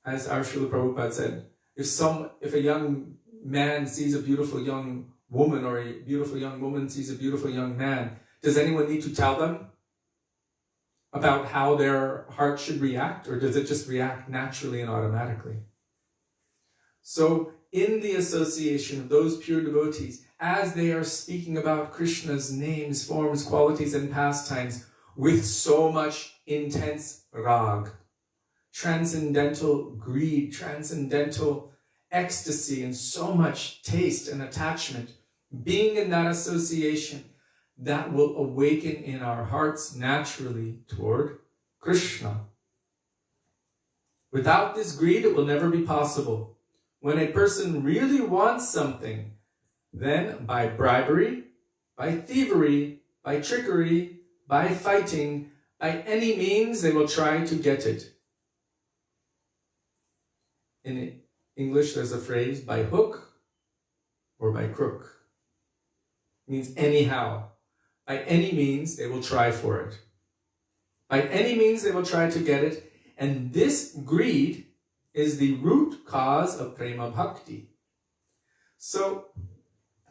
as our Srila Prabhupada said, if a young man sees a beautiful young woman, or a beautiful young woman sees a beautiful young man, does anyone need to tell them about how their heart should react, or does it just react naturally and automatically? So, in the association of those pure devotees, as they are speaking about Krishna's names, forms, qualities, and pastimes with so much intense rag, transcendental greed, transcendental ecstasy, and so much taste and attachment, being in that association, that will awaken in our hearts naturally toward Krishna. Without this greed, it will never be possible. When a person really wants something, then by bribery, by thievery, by trickery, by fighting, by any means, they will try to get it. In English, there's a phrase, by hook or by crook. It means anyhow. By any means, they will try for it. By any means, they will try to get it. And this greed is the root cause of prema bhakti. So,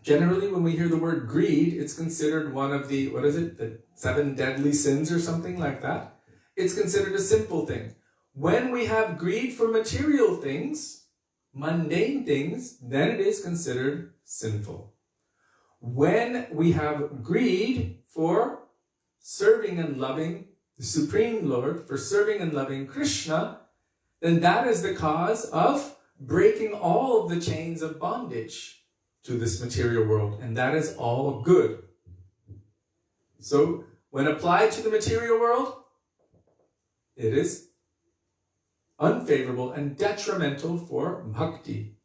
generally when we hear the word greed, it's considered one of the, the 7 deadly sins or something like that. it's considered a sinful thing. When we have greed for material things, mundane things, then it is considered sinful. When we have greed for serving and loving the Supreme Lord, for serving and loving Krishna, then that is the cause of breaking all of the chains of bondage to this material world, and that is all good. So, when applied to the material world, it is unfavorable and detrimental for bhakti.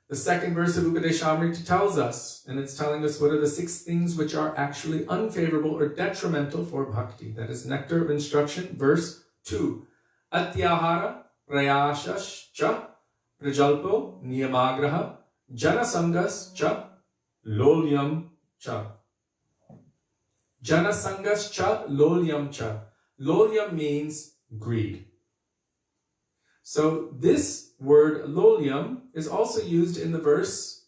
The second verse of Upadeshamrita tells us, and it's telling us what are the 6 things which are actually unfavorable or detrimental for bhakti. That is Nectar of Instruction, verse 2. Atyahara prayashascha prajalpo niyamagraha janasangascha lolyam cha. Janasangascha lolyam cha. Lolyam means greed. So this word lolyam is also used in the verse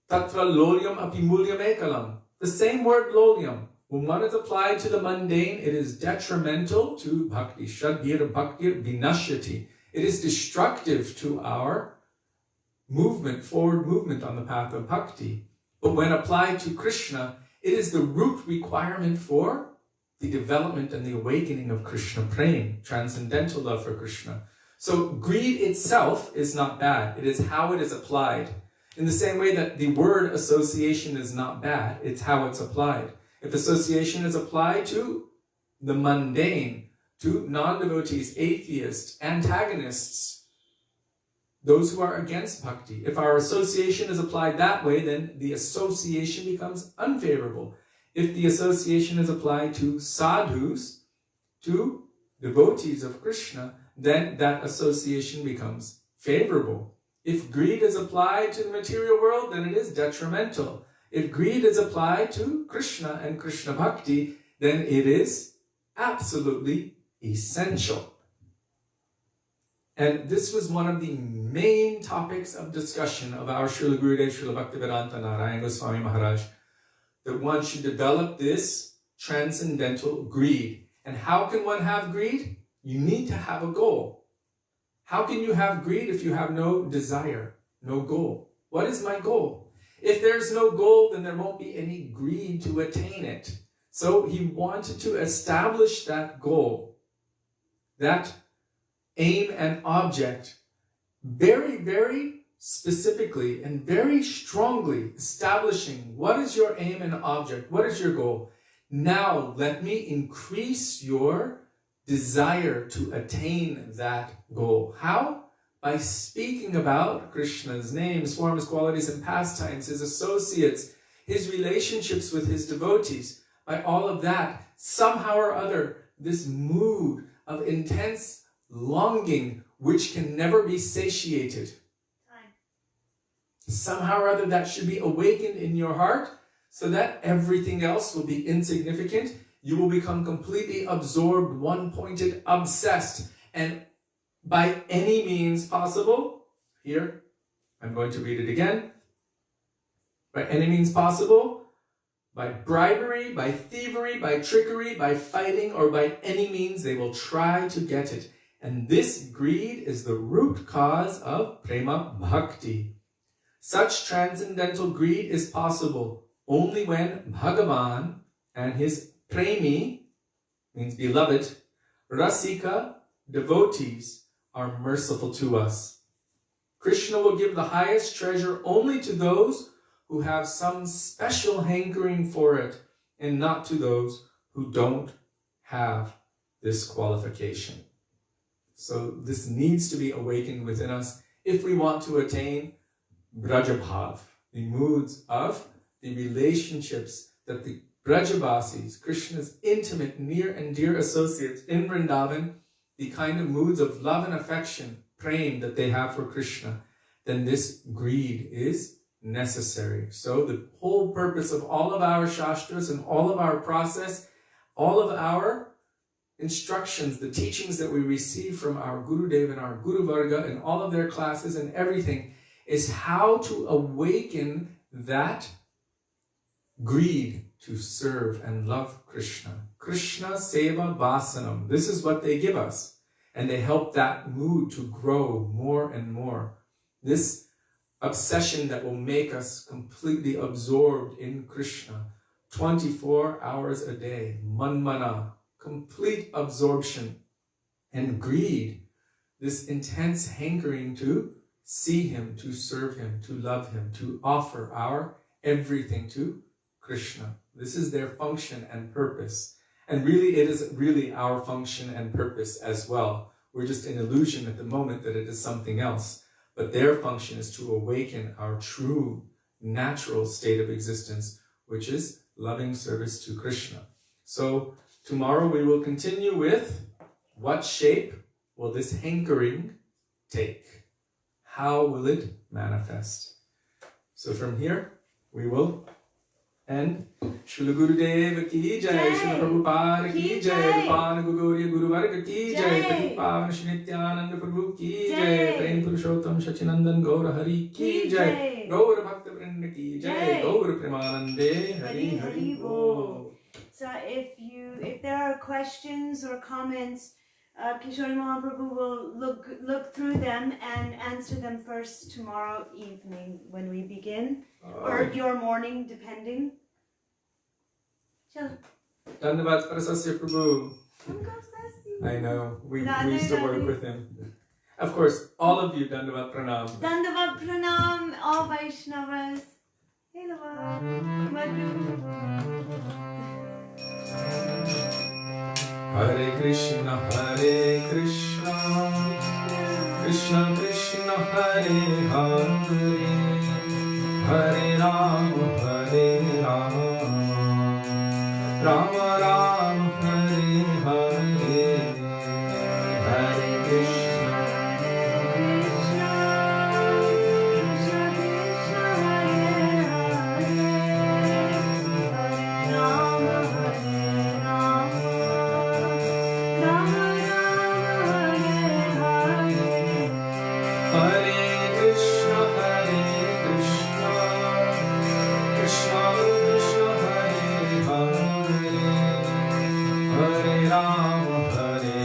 Tatra lolyam api mulyam ekalam. The same word lolyam. When one is applied to the mundane, it is detrimental to bhakti. Shadbhir bhaktir vinashyati. It is destructive to our movement, forward movement on the path of bhakti. But when applied to Krishna, it is the root requirement for the development and the awakening of Krishna prema, transcendental love for Krishna. So greed itself is not bad. It is how it is applied. In the same way that the word association is not bad, it's how it's applied. If association is applied to the mundane, to non-devotees, atheists, antagonists, those who are against bhakti, if our association is applied that way, then the association becomes unfavorable. If the association is applied to sadhus, to devotees of Krishna, then that association becomes favorable. If greed is applied to the material world, then it is detrimental. If greed is applied to Krishna and Krishna bhakti, then it is absolutely essential. And this was one of the main topics of discussion of our Srila Gurudev, Srila Bhaktivedanta, Narayan Goswami Maharaj, that one should develop this transcendental greed. And how can one have greed? You need to have a goal. How can you have greed if you have no desire, no goal? What is my goal? If there's no goal, then there won't be any greed to attain it. So he wanted to establish that goal, that aim and object, very, very specifically and very strongly establishing what is your aim and object, what is your goal. Now let me increase your desire to attain that goal. How? By speaking about Krishna's names, forms, qualities, and pastimes, his associates, his relationships with his devotees. By all of that, somehow or other, this mood of intense longing which can never be satiated. Somehow or other that should be awakened in your heart so that everything else will be insignificant. You will become completely absorbed, one-pointed, obsessed, and by any means possible, here, I'm going to read it again. By any means possible, by bribery, by thievery, by trickery, by fighting, or by any means, they will try to get it. And this greed is the root cause of prema bhakti. Such transcendental greed is possible only when Bhagavan and his premi, means beloved, rasika, devotees, are merciful to us. Krishna will give the highest treasure only to those who have some special hankering for it, and not to those who don't have this qualification. So this needs to be awakened within us if we want to attain Brajabhav, the moods of the relationships that the Brajavasis, Krishna's intimate, near and dear associates in Vrindavan, the kind of moods of love and affection, prema, that they have for Krishna, then this greed is necessary. So the whole purpose of all of our shastras and all of our process, all of our instructions, the teachings that we receive from our Gurudeva and our Guru Varga and all of their classes and everything, is how to awaken that greed to serve and love Krishna. Krishna Seva Vasanam. This is what they give us. And they help that mood to grow more and more. This obsession that will make us completely absorbed in Krishna. 24 hours a day. Manmana. Complete absorption. And greed. This intense hankering to see him, to serve him, to love him, to offer our everything to Krishna. This is their function and purpose. And really, it is really our function and purpose as well. We're just in illusion at the moment that it is something else. But their function is to awaken our true, natural state of existence, which is loving service to Krishna. So tomorrow we will continue with what shape will this hankering take? How will it manifest? So from here, we will end. Srila Gurudev ki jai, Srila Prabhupada ki jai, Rupana Gugurya Guru Varga ki jai, Pati Pavan Shri Nityananda Prabhu ki jai, Prem Purushottam Shachinandan Gaura Hari ki jai, Gaura Bhaktivedanta ki jai, Gaura Premanande Hari Hari Bo. So if there are questions or comments, Kishori Mahaprabhu will look through them and answer them first tomorrow evening when we begin, or your morning, depending. Chalo. Dandavat Prasasya Prabhu. I know, we used to work with him. Of course, all of you, Dandavat Pranam. Dandavat Pranam, all Vaishnavas. Hello, Madhu. Hare Krishna, Krishna Krishna, Hare Hare, Hare Rama, Rama Rama, Hare Hare, Hare Krishna, Krishna Krishna, Hare Hare, Hare Rama, Hare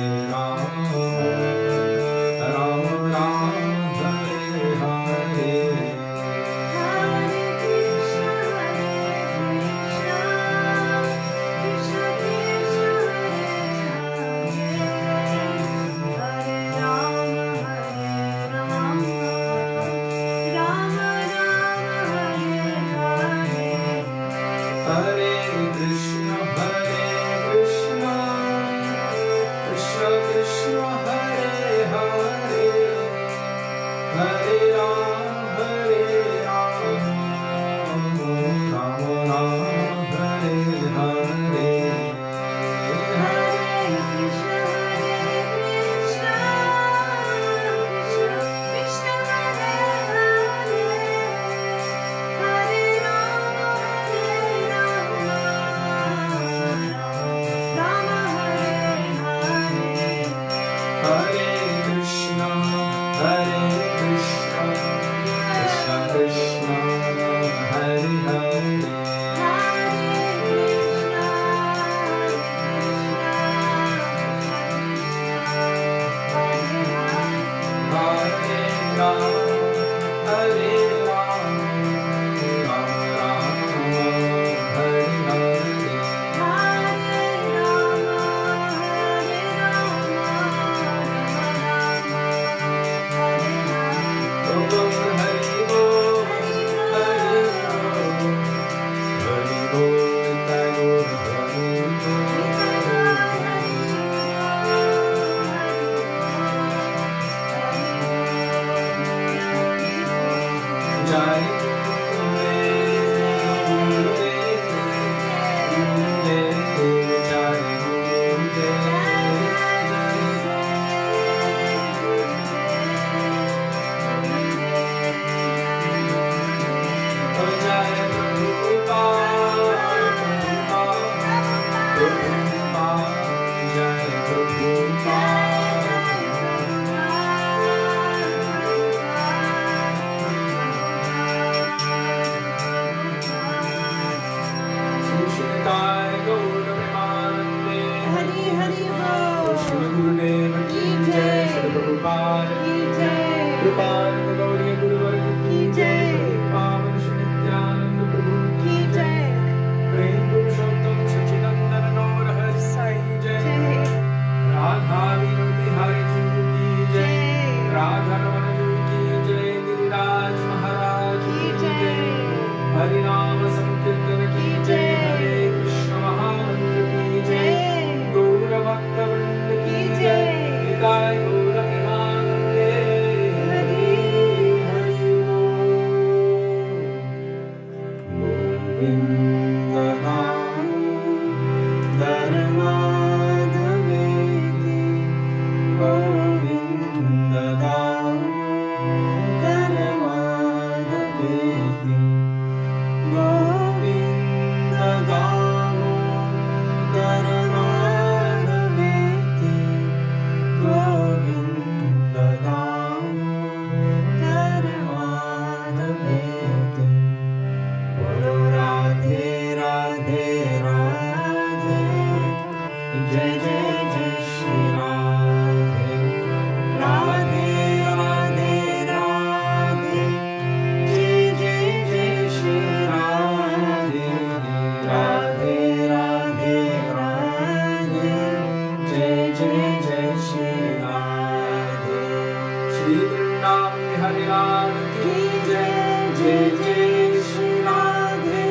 Jai Jai Shri Radhe,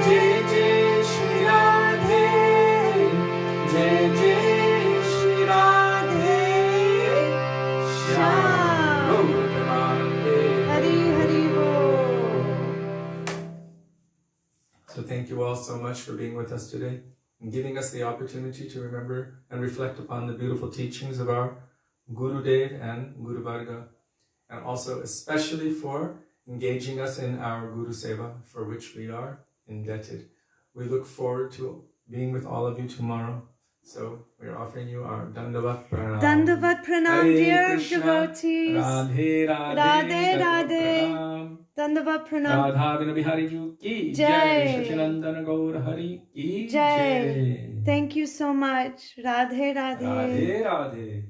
Jai Jai Shri Radhe, Jai Jai Shri Radhe, Shyam Gaura Hari Hari Bol. So thank you all so much for being with us today and giving us the opportunity to remember and reflect upon the beautiful teachings of our Gurudev and Guru Varga, and also especially for engaging us in our Guru Seva, for which we are indebted. We look forward to being with all of you tomorrow. So we are offering you our Dandavat Pranam. Dandavat Pranam, Hare dear Krishna, devotees. Radhe Radhe, Radhe Dandavat Radhe. Pranam. Dandavat Pranam. Radha Vinabhihari Ju ki Jai. Jai, Shachinandana Gaur Hari ki Jai. Jai. Thank you so much. Radhe Radhe. Radhe Radhe.